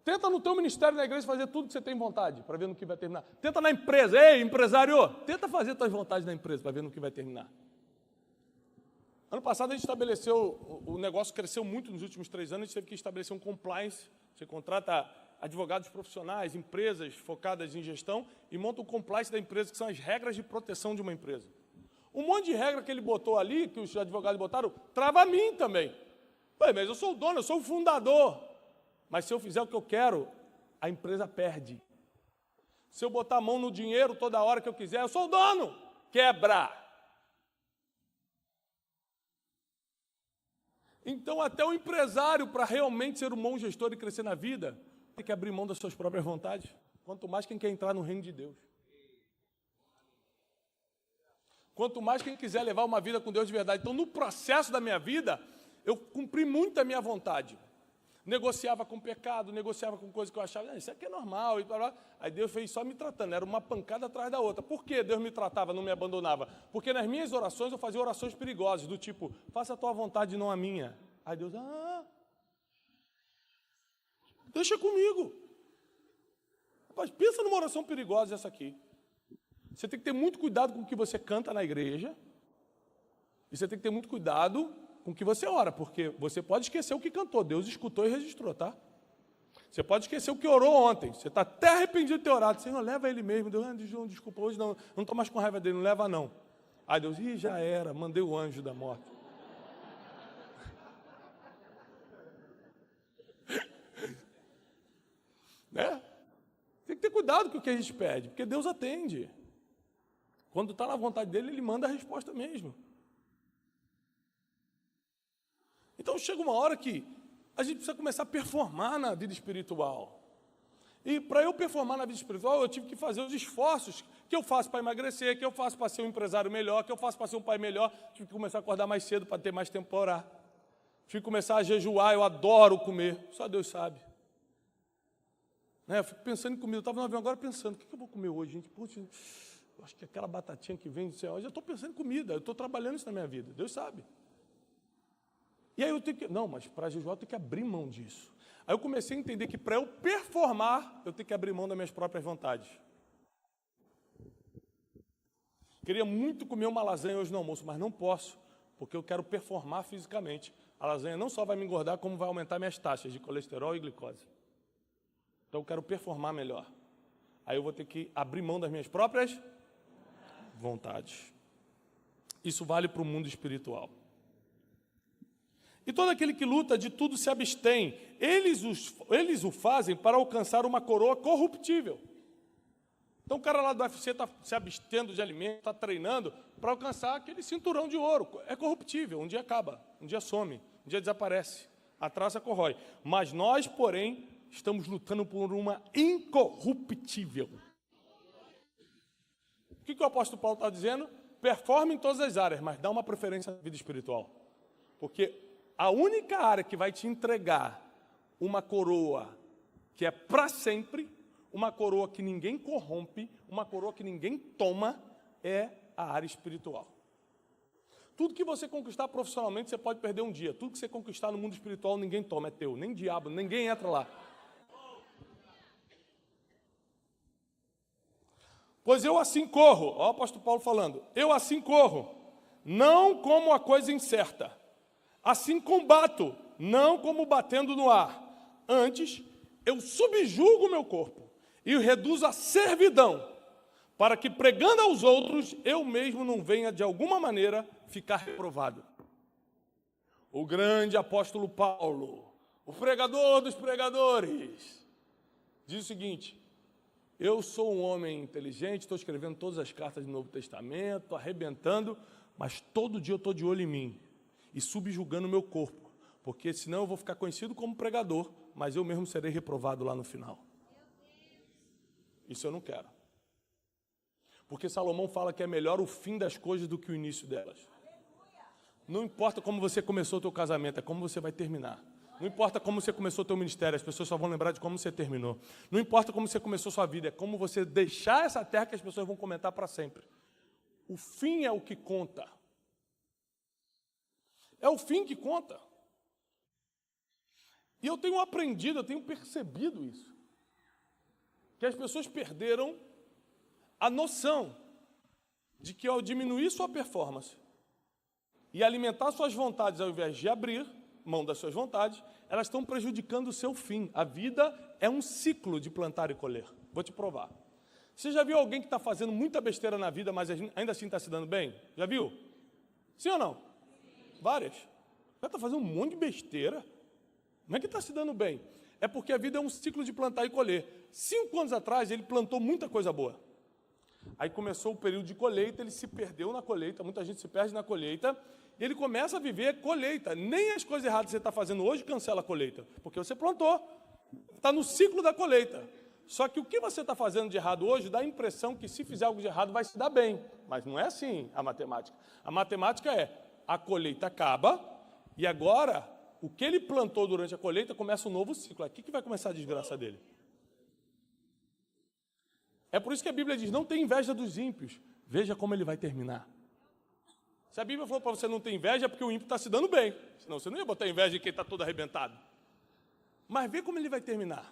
Tenta no teu ministério na igreja fazer tudo que você tem vontade para ver no que vai terminar. Tenta na empresa, ei, empresário, tenta fazer tuas vontades na empresa para ver no que vai terminar. Ano passado a gente estabeleceu, o negócio cresceu muito nos últimos 3 anos, a gente teve que estabelecer um compliance. Você contrata advogados profissionais, empresas focadas em gestão e monta o compliance da empresa, que são as regras de proteção de uma empresa. Um monte de regra que ele botou ali, que os advogados botaram, trava a mim também. Mas eu sou o dono, eu sou o fundador. Mas se eu fizer o que eu quero, a empresa perde. Se eu botar a mão no dinheiro toda hora que eu quiser, eu sou o dono. Quebra. Então, até o empresário, para realmente ser um bom gestor e crescer na vida, tem que abrir mão das suas próprias vontades. Quanto mais quem quer entrar no reino de Deus. Quanto mais quem quiser levar uma vida com Deus de verdade. Então, no processo da minha vida, eu cumpri muito a minha vontade. Negociava com pecado, negociava com coisas que eu achava, isso aqui é normal. E blá, blá. Aí Deus fez só me tratando, era uma pancada atrás da outra. Por que Deus me tratava, não me abandonava? Porque nas minhas orações eu fazia orações perigosas, do tipo, faça a tua vontade e não a minha. Aí Deus, deixa comigo. Rapaz, pensa numa oração perigosa essa aqui. Você tem que ter muito cuidado com o que você canta na igreja. E você tem que ter muito cuidado com o que você ora, porque você pode esquecer o que cantou. Deus escutou e registrou, tá? Você pode esquecer o que orou ontem. Você está até arrependido de ter orado. Senhor, leva ele mesmo. Deus, desculpa, hoje não estou mais com raiva dele, não leva não. Aí Deus, já era, mandei o anjo da morte. Né? Tem que ter cuidado com o que a gente pede, porque Deus atende. Quando está na vontade dele, ele manda a resposta mesmo. Então chega uma hora que a gente precisa começar a performar na vida espiritual. E para eu performar na vida espiritual, eu tive que fazer os esforços que eu faço para emagrecer, que eu faço para ser um empresário melhor, que eu faço para ser um pai melhor. Tive que começar a acordar mais cedo para ter mais tempo para orar. Tive que começar a jejuar, eu adoro comer, só Deus sabe. Né? Eu fico pensando em comida, eu estava no avião agora pensando, o que eu vou comer hoje, gente? Puxa, eu acho que aquela batatinha que vem do céu, eu já estou pensando em comida, eu estou trabalhando isso na minha vida, Deus sabe. E aí eu tenho que, não, mas para jejuar eu tenho que abrir mão disso. Aí eu comecei a entender que para eu performar, eu tenho que abrir mão das minhas próprias vontades. Queria muito comer uma lasanha hoje no almoço, mas não posso, porque eu quero performar fisicamente. A lasanha não só vai me engordar, como vai aumentar minhas taxas de colesterol e glicose. Então eu quero performar melhor. Aí eu vou ter que abrir mão das minhas próprias vontades. Isso vale para o mundo espiritual. E todo aquele que luta de tudo se abstém. Eles o fazem para alcançar uma coroa corruptível. Então o cara lá do UFC está se abstendo de alimento, está treinando para alcançar aquele cinturão de ouro. É corruptível, um dia acaba, um dia some, um dia desaparece. A traça corrói. Mas nós, porém, estamos lutando por uma incorruptível. O que o apóstolo Paulo está dizendo? Performe em todas as áreas, mas dá uma preferência à vida espiritual. Porque a única área que vai te entregar uma coroa que é para sempre, uma coroa que ninguém corrompe, uma coroa que ninguém toma, é a área espiritual. Tudo que você conquistar profissionalmente, você pode perder um dia. Tudo que você conquistar no mundo espiritual, ninguém toma, é teu. Nem diabo, ninguém entra lá. Pois eu assim corro, ó o apóstolo Paulo falando, eu assim corro, não como a coisa incerta. Assim combato, não como batendo no ar. Antes, eu subjugo o meu corpo e o reduzo à servidão, para que, pregando aos outros, eu mesmo não venha, de alguma maneira, ficar reprovado. O grande apóstolo Paulo, o pregador dos pregadores, diz o seguinte: eu sou um homem inteligente, estou escrevendo todas as cartas do Novo Testamento, estou arrebentando, mas todo dia eu estou de olho em mim e subjugando o meu corpo, porque senão eu vou ficar conhecido como pregador, mas eu mesmo serei reprovado lá no final. Isso eu não quero. Porque Salomão fala que é melhor o fim das coisas do que o início delas. Não importa como você começou o teu casamento, é como você vai terminar. Não importa como você começou o teu ministério, as pessoas só vão lembrar de como você terminou. Não importa como você começou a sua vida, é como você deixar essa terra que as pessoas vão comentar para sempre. O fim é o que conta. É o fim que conta. E eu tenho aprendido, eu tenho percebido isso. Que as pessoas perderam a noção de que ao diminuir sua performance e alimentar suas vontades ao invés de abrir mão das suas vontades, elas estão prejudicando o seu fim. A vida é um ciclo de plantar e colher. Vou te provar. Você já viu alguém que está fazendo muita besteira na vida, mas ainda assim está se dando bem? Já viu? Sim ou não? Várias. Já está fazendo um monte de besteira. Não é que está se dando bem. É porque a vida é um ciclo de plantar e colher. 5 anos atrás, ele plantou muita coisa boa. Aí começou o período de colheita, ele se perdeu na colheita, muita gente se perde na colheita, e ele começa a viver colheita. Nem as coisas erradas que você está fazendo hoje cancela a colheita, porque você plantou. Está no ciclo da colheita. Só que o que você está fazendo de errado hoje dá a impressão que se fizer algo de errado vai se dar bem. Mas não é assim a matemática. A matemática é, a colheita acaba, e agora o que ele plantou durante a colheita começa um novo ciclo. Aqui que vai começar a desgraça dele. É por isso que a Bíblia diz, não tem inveja dos ímpios. Veja como ele vai terminar. Se a Bíblia falou para você não ter inveja, é porque o ímpio está se dando bem. Senão você não ia botar inveja de quem está todo arrebentado. Mas vê como ele vai terminar.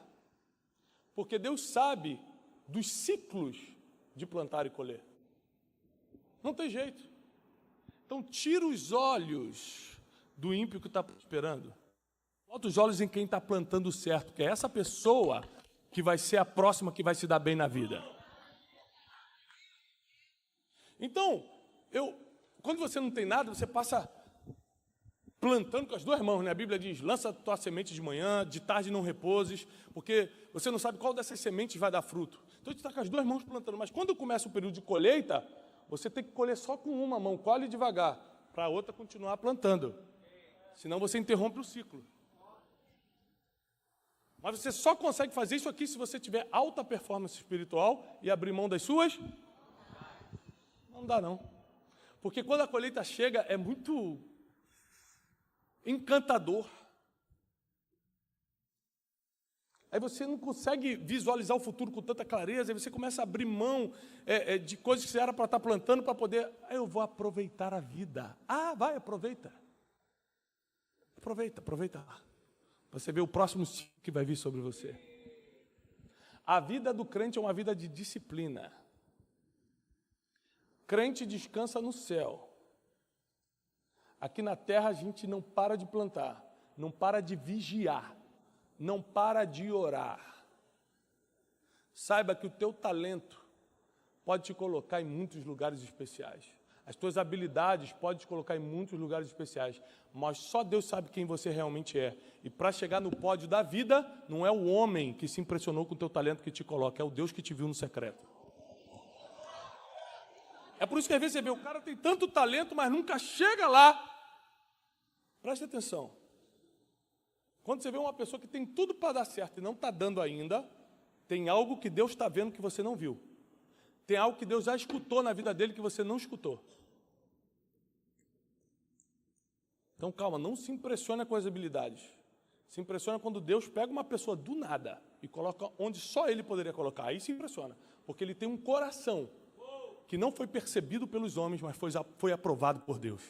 Porque Deus sabe dos ciclos de plantar e colher. Não tem jeito. Então, tira os olhos do ímpio que está prosperando. Bota os olhos em quem está plantando certo, que é essa pessoa que vai ser a próxima que vai se dar bem na vida. Então, quando você não tem nada, você passa plantando com as duas mãos, né? A Bíblia diz, lança a tua semente de manhã, de tarde não repouses, porque você não sabe qual dessas sementes vai dar fruto. Então, a gente está com as duas mãos plantando, mas quando começa o período de colheita, você tem que colher só com uma mão, colhe devagar, para a outra continuar plantando. Senão você interrompe o ciclo. Mas você só consegue fazer isso aqui se você tiver alta performance espiritual e abrir mão das suas. Não dá, não. Porque quando a colheita chega, é muito encantador. Aí você não consegue visualizar o futuro com tanta clareza, aí você começa a abrir mão de coisas que você era para estar plantando para poder... eu vou aproveitar a vida. Vai, aproveita. Aproveita. Você vê o próximo ciclo que vai vir sobre você. A vida do crente é uma vida de disciplina. Crente descansa no céu. Aqui na terra a gente não para de plantar, não para de vigiar, não para de orar. Saiba que o teu talento pode te colocar em muitos lugares especiais. As tuas habilidades podem te colocar em muitos lugares especiais, mas só Deus sabe quem você realmente é. E para chegar no pódio da vida, não é o homem que se impressionou com o teu talento que te coloca, é o Deus que te viu no secreto. É por isso que às vezes você vê, o cara tem tanto talento, mas nunca chega lá. Preste atenção. Quando você vê uma pessoa que tem tudo para dar certo e não está dando ainda, tem algo que Deus está vendo que você não viu. Tem algo que Deus já escutou na vida dele que você não escutou. Então, calma, não se impressiona com as habilidades. Se impressiona quando Deus pega uma pessoa do nada e coloca onde só ele poderia colocar. Aí se impressiona, porque ele tem um coração que não foi percebido pelos homens, mas foi aprovado por Deus.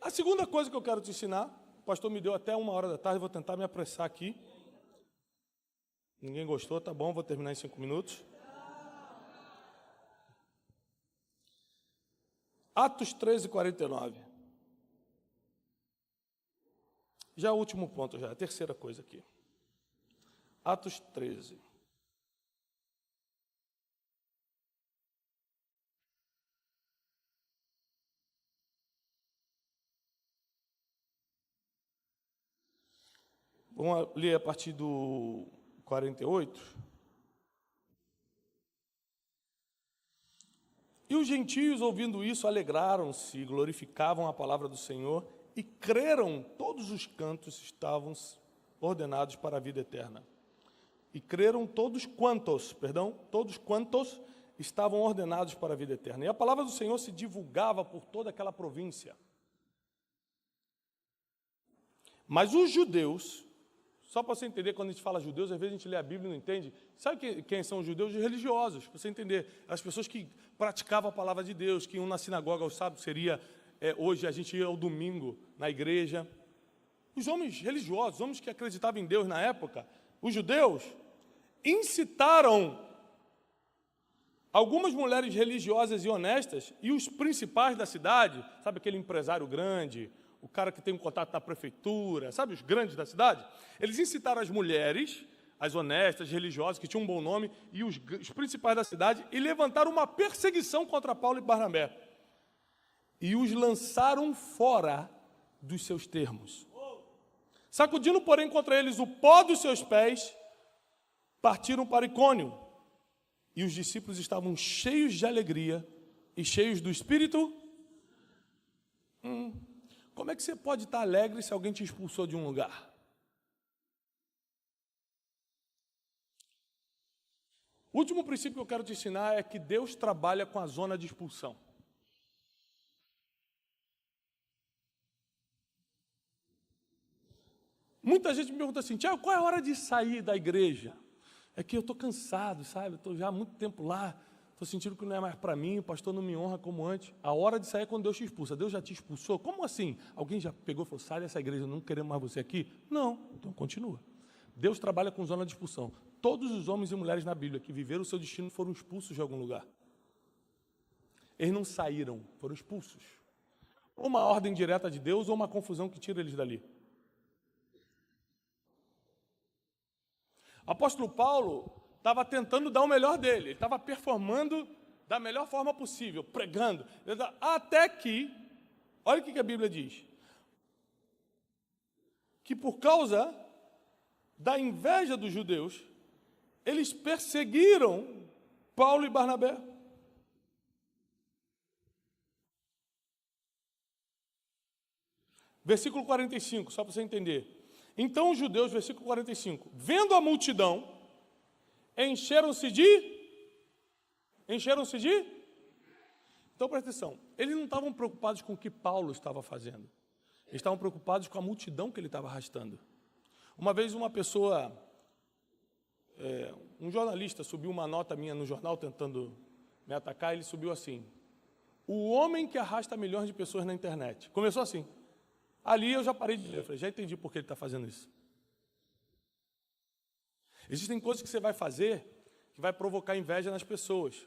A segunda coisa que eu quero te ensinar, o pastor me deu até 1h da tarde, vou tentar me apressar aqui. Ninguém gostou, tá bom, vou terminar em 5 minutos. Atos 13:49. Já é o último ponto, já, a terceira coisa aqui. Atos 13. Vamos ler a partir do 48. E os gentios, ouvindo isso, alegraram-se, glorificavam a palavra do Senhor e creram, todos os cantos estavam ordenados para a vida eterna. E creram todos quantos estavam ordenados para a vida eterna. E a palavra do Senhor se divulgava por toda aquela província. Mas os judeus, só para você entender, quando a gente fala judeus, às vezes a gente lê a Bíblia e não entende. Sabe quem são os judeus? Os religiosos, para você entender. As pessoas que praticavam a palavra de Deus, que iam na sinagoga aos sábados, seria hoje a gente ia ao domingo na igreja. Os homens religiosos, os homens que acreditavam em Deus na época, os judeus, incitaram algumas mulheres religiosas e honestas e os principais da cidade, sabe aquele empresário grande, o cara que tem um contato na prefeitura, sabe, os grandes da cidade? Eles incitaram as mulheres, as honestas, religiosas, que tinham um bom nome, e os principais da cidade, e levantaram uma perseguição contra Paulo e Barnabé. E os lançaram fora dos seus termos. Sacudindo, porém, contra eles o pó dos seus pés, partiram para Icônio. E os discípulos estavam cheios de alegria e cheios do Espírito. Como é que você pode estar alegre se alguém te expulsou de um lugar? O último princípio que eu quero te ensinar é que Deus trabalha com a zona de expulsão. Muita gente me pergunta assim, Tiago, qual é a hora de sair da igreja? É que eu estou cansado, sabe? Estou já há muito tempo lá, estou sentindo que não é mais para mim, o pastor não me honra como antes. A hora de sair é quando Deus te expulsa. Deus já te expulsou? Como assim? Alguém já pegou e falou, sai dessa igreja, não queremos mais você aqui? Não, então continua. Deus trabalha com zona de expulsão. Todos os homens e mulheres na Bíblia que viveram o seu destino foram expulsos de algum lugar. Eles não saíram, foram expulsos. Ou uma ordem direta de Deus, ou uma confusão que tira eles dali. O apóstolo Paulo estava tentando dar o melhor dele, ele estava performando da melhor forma possível, pregando, até que, olha o que a Bíblia diz, que por causa da inveja dos judeus, eles perseguiram Paulo e Barnabé. Versículo 45, só para você entender. Então os judeus, versículo 45, vendo a multidão, encheram-se de... Então presta atenção, eles não estavam preocupados com o que Paulo estava fazendo. Eles estavam preocupados com a multidão que ele estava arrastando. Uma vez uma pessoa, um jornalista subiu uma nota minha no jornal tentando me atacar, ele subiu assim: o homem que arrasta milhões de pessoas na internet. Começou assim. Ali eu já parei de ler, eu falei, já entendi por que ele está fazendo isso. Existem coisas que você vai fazer que vai provocar inveja nas pessoas.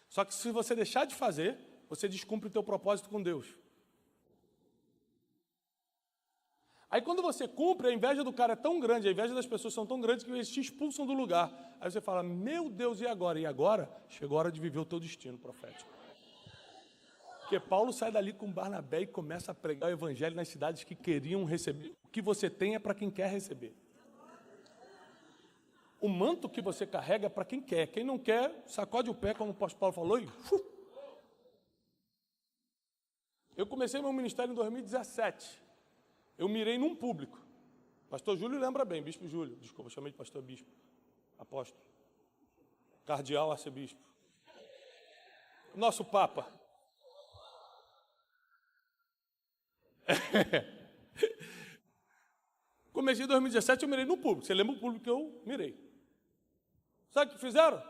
Só que se você deixar de fazer, você descumpre o teu propósito com Deus. Aí quando você cumpre, a inveja do cara é tão grande, a inveja das pessoas são tão grandes que eles te expulsam do lugar. Aí você fala, meu Deus, e agora? E agora? Chegou a hora de viver o teu destino profético. Porque Paulo sai dali com Barnabé e começa a pregar o evangelho nas cidades que queriam receber. O que você tem é para quem quer receber. O manto que você carrega é para quem quer. Quem não quer, sacode o pé, como o apóstolo Paulo falou, e... Eu comecei meu ministério em 2017. Eu mirei num público. Pastor Júlio lembra bem, Bispo Júlio. Desculpa, eu chamei de pastor bispo. Apóstolo. Cardeal, arcebispo. Nosso Papa. Comecei em 2017, eu mirei no público. Você lembra o público que eu mirei? Sabe o que fizeram?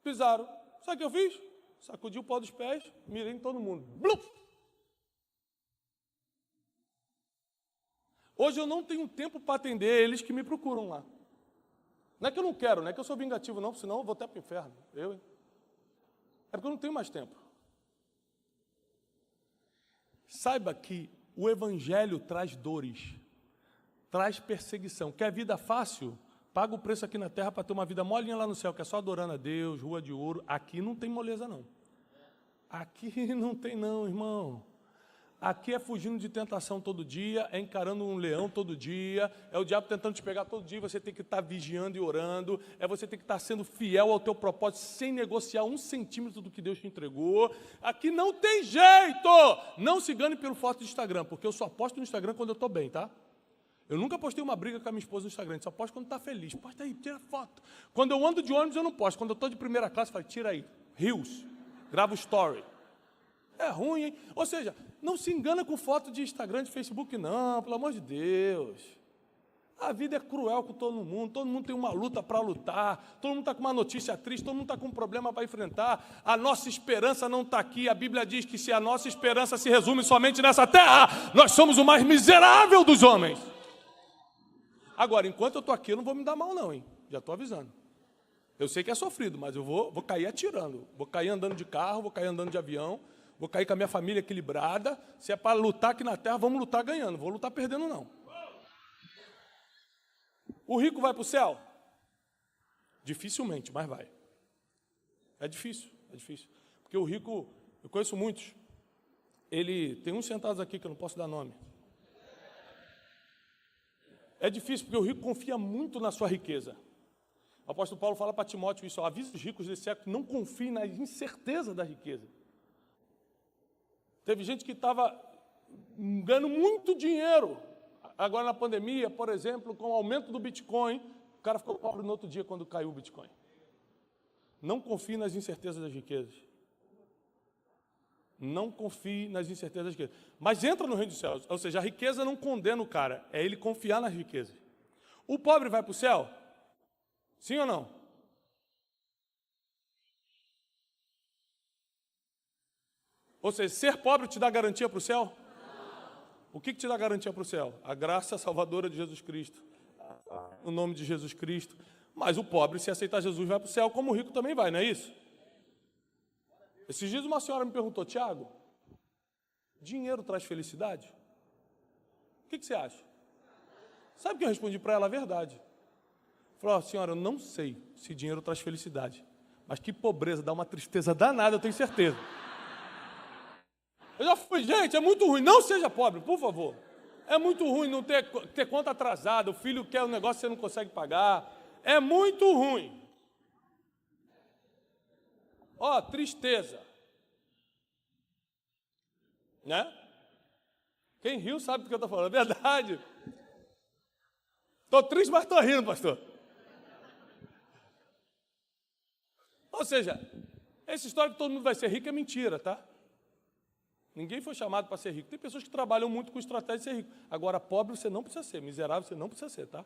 Pisaram. Sabe o que eu fiz? Sacudi o pó dos pés, mirei em todo mundo. Blum! Hoje eu não tenho tempo para atender eles que me procuram lá. Não é que eu não quero, não é que eu sou vingativo, não, senão eu vou até para o inferno. É porque eu não tenho mais tempo. Saiba que o evangelho traz dores, traz perseguição. Quer vida fácil? Paga o preço aqui na terra para ter uma vida molinha lá no céu, que é só adorando a Deus, rua de ouro. Aqui não tem moleza, não. Aqui não tem, não, irmão. Aqui é fugindo de tentação todo dia, é encarando um leão todo dia, é o diabo tentando te pegar todo dia, você tem que estar vigiando e orando, é você tem que estar sendo fiel ao teu propósito, sem negociar 1 centímetro do que Deus te entregou. Aqui não tem jeito! Não se engane pelo foto do Instagram, porque eu só posto no Instagram quando eu estou bem, tá? Eu nunca postei uma briga com a minha esposa no Instagram, só posto quando está feliz. Posta aí, tira foto. Quando eu ando de ônibus, eu não posto. Quando eu estou de primeira classe, eu falo, tira aí, Reels, grava o story. É ruim, hein? Ou seja, não se engana com foto de Instagram, de Facebook, não, pelo amor de Deus. A vida é cruel com todo mundo tem uma luta para lutar, todo mundo está com uma notícia triste, todo mundo está com um problema para enfrentar. A nossa esperança não está aqui. A Bíblia diz que se a nossa esperança se resume somente nessa terra, nós somos o mais miserável dos homens. Agora, enquanto eu estou aqui, eu não vou me dar mal não, hein? Já estou avisando. Eu sei que é sofrido, mas eu vou cair atirando. Vou cair andando de carro, vou cair andando de avião, vou cair com a minha família equilibrada. Se é para lutar aqui na terra, vamos lutar ganhando. Não vou lutar perdendo, não. O rico vai para o céu? Dificilmente, mas vai. É difícil. Porque o rico, eu conheço muitos. Ele tem uns sentados aqui que eu não posso dar nome. É difícil porque o rico confia muito na sua riqueza. O apóstolo Paulo fala para Timóteo isso, avisa os ricos desse século, não confiem na incerteza da riqueza. Teve gente que estava ganhando muito dinheiro. Agora na pandemia, por exemplo, com o aumento do Bitcoin, o cara ficou pobre no outro dia quando caiu o Bitcoin. Não confie nas incertezas das riquezas. Não confie nas incertezas das riquezas. Mas entra no reino dos céus. Ou seja, a riqueza não condena o cara, é ele confiar nas riquezas. O pobre vai para o céu? Sim ou não? Ou seja, ser pobre te dá garantia para o céu? O que te dá garantia para o céu? A graça salvadora de Jesus Cristo. O nome de Jesus Cristo. Mas o pobre, se aceitar Jesus, vai para o céu, como o rico também vai, não é isso? Esses dias uma senhora me perguntou, Tiago, dinheiro traz felicidade? O que você acha? Sabe o que eu respondi para ela? A verdade. Falei, senhora, eu não sei se dinheiro traz felicidade, mas que pobreza, dá uma tristeza danada, eu tenho certeza. Eu já fui, gente, é muito ruim, não seja pobre, por favor. É muito ruim não ter conta atrasada, o filho quer um negócio que você não consegue pagar. É muito ruim. Ó, tristeza. Né? Quem riu sabe do que eu estou falando, é verdade. Estou triste, mas estou rindo, pastor. Ou seja, essa história que todo mundo vai ser rico é mentira, tá? Ninguém foi chamado para ser rico. Tem pessoas que trabalham muito com estratégia de ser rico. Agora, pobre você não precisa ser, miserável você não precisa ser, tá?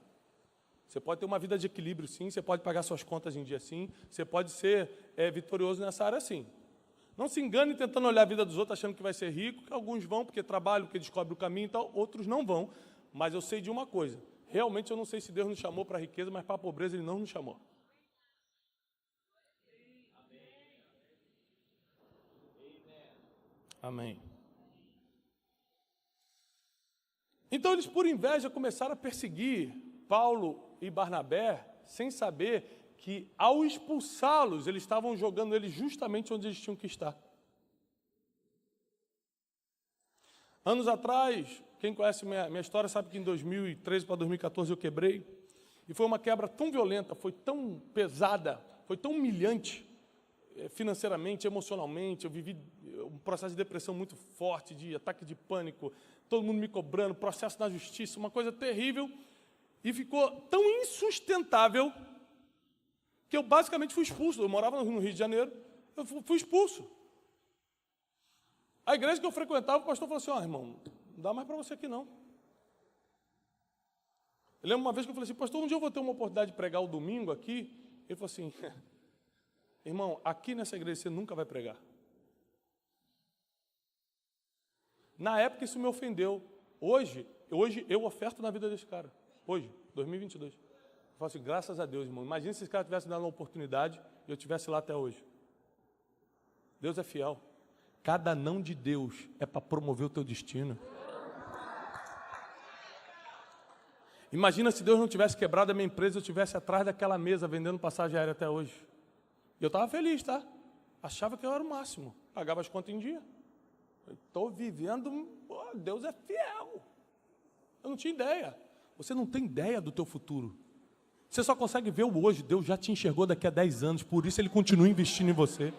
Você pode ter uma vida de equilíbrio, sim. Você pode pagar suas contas em dia, sim. Você pode ser vitorioso nessa área, sim. Não se engane tentando olhar a vida dos outros achando que vai ser rico, que alguns vão porque trabalham, porque descobrem o caminho e tal, outros não vão. Mas eu sei de uma coisa, realmente eu não sei se Deus nos chamou para a riqueza, mas para a pobreza Ele não nos chamou. Amém. Então eles, por inveja, começaram a perseguir Paulo e Barnabé, sem saber que, ao expulsá-los, eles estavam jogando eles justamente onde eles tinham que estar. Anos atrás, quem conhece minha história sabe que em 2013 para 2014 eu quebrei. E foi uma quebra tão violenta, foi tão pesada, foi tão humilhante, financeiramente, emocionalmente. Eu vivi um processo de depressão muito forte, de ataque de pânico, todo mundo me cobrando, processo na justiça, uma coisa terrível. E ficou tão insustentável que eu basicamente fui expulso. Eu morava no Rio de Janeiro, eu fui expulso. A igreja que eu frequentava, o pastor falou assim, irmão, não dá mais para você aqui não. Eu lembro uma vez que eu falei assim, pastor, um dia eu vou ter uma oportunidade de pregar o domingo aqui. Ele falou assim, irmão, aqui nessa igreja você nunca vai pregar. Na época isso me ofendeu. Hoje eu oferto na vida desse cara. Hoje, 2022. Eu falo assim, graças a Deus, irmão. Imagina se esse cara tivesse dado uma oportunidade e eu estivesse lá até hoje. Deus é fiel. Cada não de Deus é para promover o teu destino. Imagina se Deus não tivesse quebrado a minha empresa, eu estivesse atrás daquela mesa vendendo passagem aérea até hoje. E eu estava feliz, tá? Achava que eu era o máximo. Pagava as contas em dia. Estou vivendo, Deus é fiel. Eu não tinha ideia. Você não tem ideia do teu futuro. Você só consegue ver o hoje. Deus já te enxergou daqui a 10 anos, por isso Ele continua investindo em você.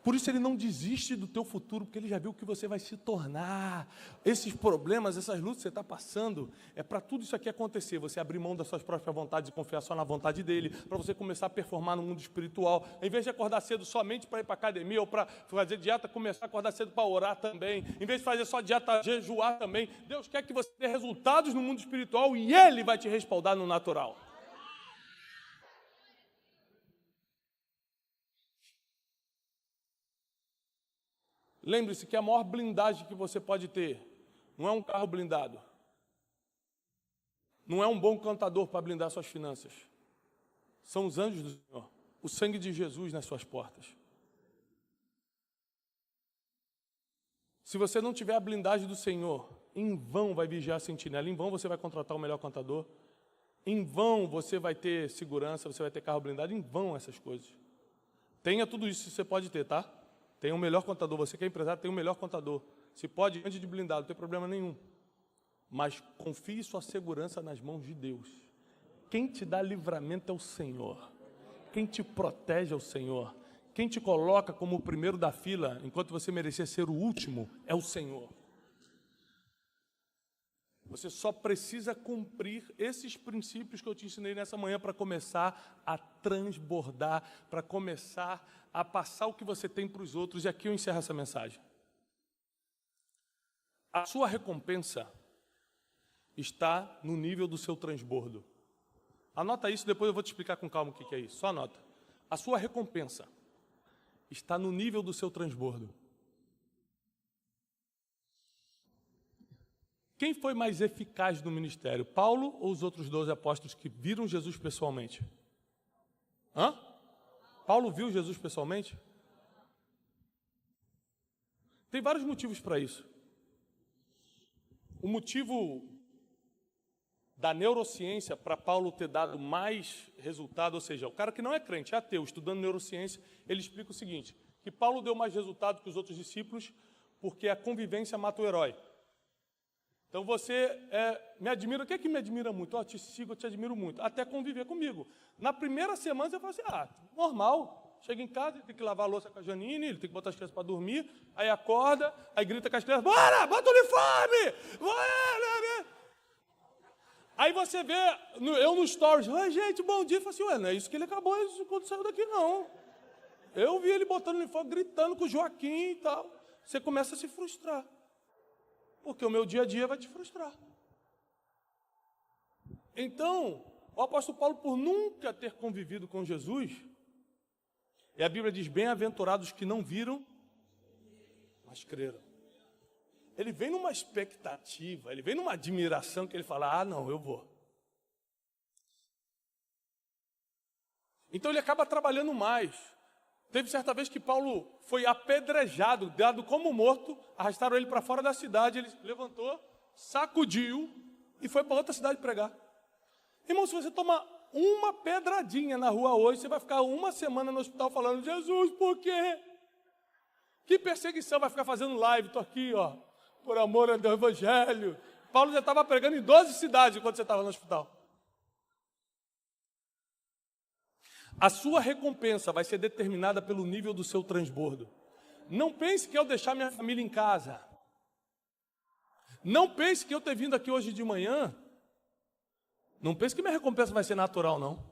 Por isso Ele não desiste do teu futuro, porque Ele já viu o que você vai se tornar. Esses problemas, essas lutas que você está passando, é para tudo isso aqui acontecer. Você abrir mão das suas próprias vontades e confiar só na vontade dEle, para você começar a performar no mundo espiritual. Em vez de acordar cedo somente para ir para a academia ou para fazer dieta, começar a acordar cedo para orar também. Em vez de fazer só dieta, jejuar também. Deus quer que você tenha resultados no mundo espiritual e Ele vai te respaldar no natural. Lembre-se que a maior blindagem que você pode ter não é um carro blindado. Não é um bom cantador para blindar suas finanças. São os anjos do Senhor. O sangue de Jesus nas suas portas. Se você não tiver a blindagem do Senhor, em vão vai vigiar a sentinela, em vão você vai contratar o melhor cantador, em vão você vai ter segurança, você vai ter carro blindado, em vão essas coisas. Tenha tudo isso que você pode ter, tá? Tem o melhor contador, você que é empresário tem o melhor contador. Se pode, antes de blindado, não tem problema nenhum. Mas confie sua segurança nas mãos de Deus. Quem te dá livramento é o Senhor. Quem te protege é o Senhor. Quem te coloca como o primeiro da fila, enquanto você merecia ser o último, é o Senhor. Você só precisa cumprir esses princípios que eu te ensinei nessa manhã para começar a transbordar, para começar a passar o que você tem para os outros. E aqui eu encerro essa mensagem. A sua recompensa está no nível do seu transbordo. Anota isso, depois eu vou te explicar com calma o que é isso. Só anota. A sua recompensa está no nível do seu transbordo. Quem foi mais eficaz no ministério? Paulo ou os outros 12 apóstolos que viram Jesus pessoalmente? Paulo viu Jesus pessoalmente? Tem vários motivos para isso. O motivo da neurociência para Paulo ter dado mais resultado, ou seja, o cara que não é crente, é ateu, estudando neurociência, ele explica o seguinte, que Paulo deu mais resultado que os outros discípulos porque a convivência mata o herói. Então você me admira, o que é que me admira muito? Eu te sigo, eu te admiro muito, até conviver comigo. Na primeira semana você fala assim, normal, chega em casa, ele tem que lavar a louça com a Janine, ele tem que botar as crianças para dormir, aí acorda, aí grita com as crianças, bora, bota o uniforme! Bora! Aí você vê, eu no stories, gente, bom dia, eu falo assim, não é isso que ele acabou quando saiu daqui, não. Eu vi ele botando o uniforme, gritando com o Joaquim e tal. Você começa a se frustrar. Porque o meu dia a dia vai te frustrar. Então, o apóstolo Paulo, por nunca ter convivido com Jesus, e a Bíblia diz, bem-aventurados que não viram, mas creram. Ele vem numa expectativa, ele vem numa admiração que ele fala, não, eu vou. Então ele acaba trabalhando mais. Teve certa vez que Paulo foi apedrejado, dado como morto, arrastaram ele para fora da cidade, ele levantou, sacudiu e foi para outra cidade pregar. Irmão, se você tomar uma pedradinha na rua hoje, você vai ficar uma semana no hospital falando, Jesus, por quê? Que perseguição, vai ficar fazendo live, estou aqui, por amor do Evangelho. Paulo já estava pregando em 12 cidades enquanto você estava no hospital. A sua recompensa vai ser determinada pelo nível do seu transbordo. Não pense que eu deixar minha família em casa. Não pense que eu ter vindo aqui hoje de manhã. Não pense que minha recompensa vai ser natural, não.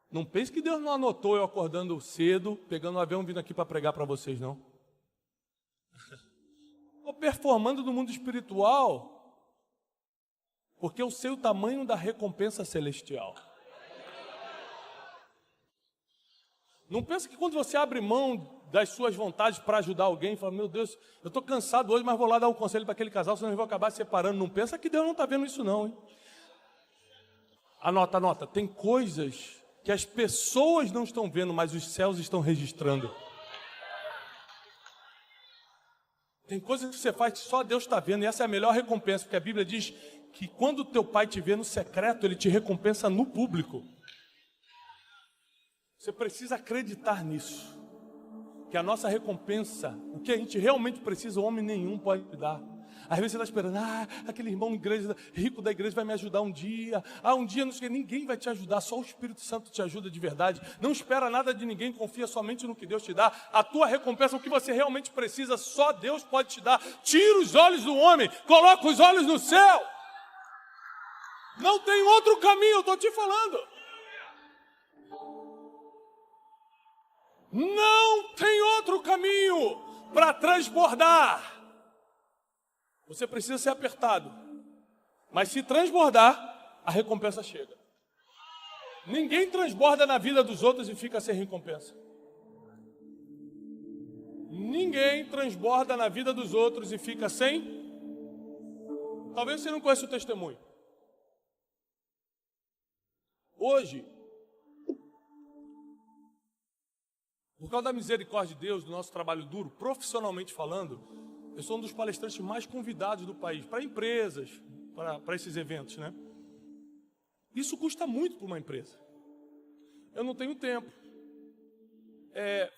Não pense que Deus não anotou eu acordando cedo, pegando um avião vindo aqui para pregar para vocês, não. Estou performando no mundo espiritual, porque eu sei o tamanho da recompensa celestial. Não pensa que quando você abre mão das suas vontades para ajudar alguém, fala, meu Deus, eu estou cansado hoje, mas vou lá dar um conselho para aquele casal, senão eles vão acabar se separando. Não pensa que Deus não está vendo isso não, hein? Anota, tem coisas que as pessoas não estão vendo, mas os céus estão registrando. Tem coisas que você faz que só Deus está vendo, e essa é a melhor recompensa, porque a Bíblia diz que quando o teu pai te vê no secreto, ele te recompensa no público. Você precisa acreditar nisso, que a nossa recompensa, o que a gente realmente precisa, o homem nenhum pode dar. Às vezes você está esperando, aquele irmão rico da igreja vai me ajudar um dia, um dia não sei, ninguém vai te ajudar, só o Espírito Santo te ajuda de verdade. Não espera nada de ninguém, confia somente no que Deus te dá. A tua recompensa, o que você realmente precisa, só Deus pode te dar. Tira os olhos do homem, coloca os olhos no céu. Não tem outro caminho, eu estou te falando. Não tem outro caminho para transbordar. Você precisa ser apertado. Mas se transbordar, a recompensa chega. Ninguém transborda na vida dos outros e fica sem recompensa. Ninguém transborda na vida dos outros e fica sem. Talvez você não conheça o testemunho. Hoje, por causa da misericórdia de Deus, do nosso trabalho duro, profissionalmente falando, eu sou um dos palestrantes mais convidados do país, para empresas, para esses eventos, né? Isso custa muito para uma empresa. Eu não tenho tempo.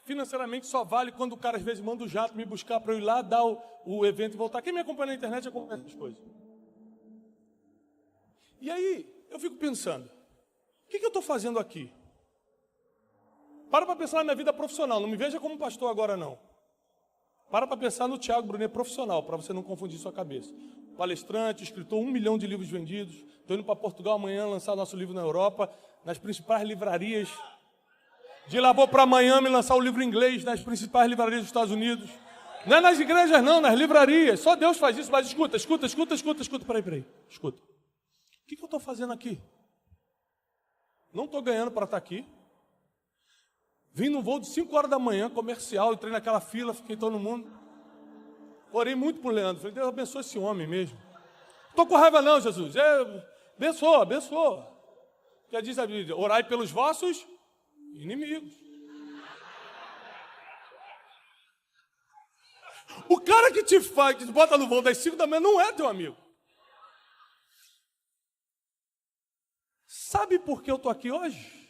Financeiramente só vale quando o cara às vezes manda o jato me buscar para eu ir lá, dar o evento e voltar. Quem me acompanha na internet acompanha essas coisas. E aí, eu fico pensando, o que eu estou fazendo aqui? Para pensar na minha vida profissional, não me veja como pastor agora não. Para pensar no Thiago Brunet profissional, para você não confundir sua cabeça. Palestrante, escritor, 1 milhão de livros vendidos. Estou indo para Portugal amanhã lançar nosso livro na Europa, nas principais livrarias. De lá vou para amanhã me lançar o livro em inglês nas principais livrarias dos Estados Unidos. Não é nas igrejas não, nas livrarias. Só Deus faz isso, mas escuta. Peraí. Escuta. O que eu estou fazendo aqui? Não estou ganhando para estar aqui. Vim num voo de 5 horas da manhã, comercial, entrei naquela fila, fiquei todo mundo. Orei muito por Leandro. Falei, Deus abençoe esse homem mesmo. Não estou com raiva não, Jesus. Abençoa. Já diz a Bíblia, orai pelos vossos inimigos. O cara que te faz, que te bota no voo das 5 da manhã não é teu amigo. Sabe por que eu estou aqui hoje?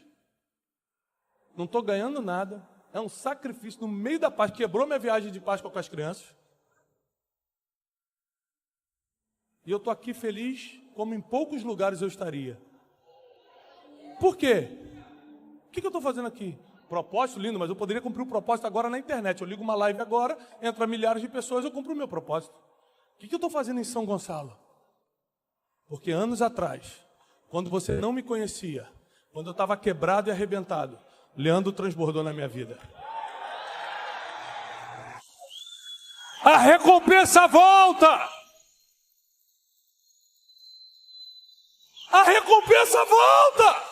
Não estou ganhando nada. É um sacrifício no meio da Páscoa. Quebrou minha viagem de Páscoa com as crianças. E eu estou aqui feliz como em poucos lugares eu estaria. Por quê? O que eu estou fazendo aqui? Propósito lindo, mas eu poderia cumprir o propósito agora na internet. Eu ligo uma live agora, entra milhares de pessoas, eu cumpro o meu propósito. O que eu estou fazendo em São Gonçalo? Porque anos atrás, quando você não me conhecia, quando eu estava quebrado e arrebentado, Leandro transbordou na minha vida. A recompensa volta! A recompensa volta!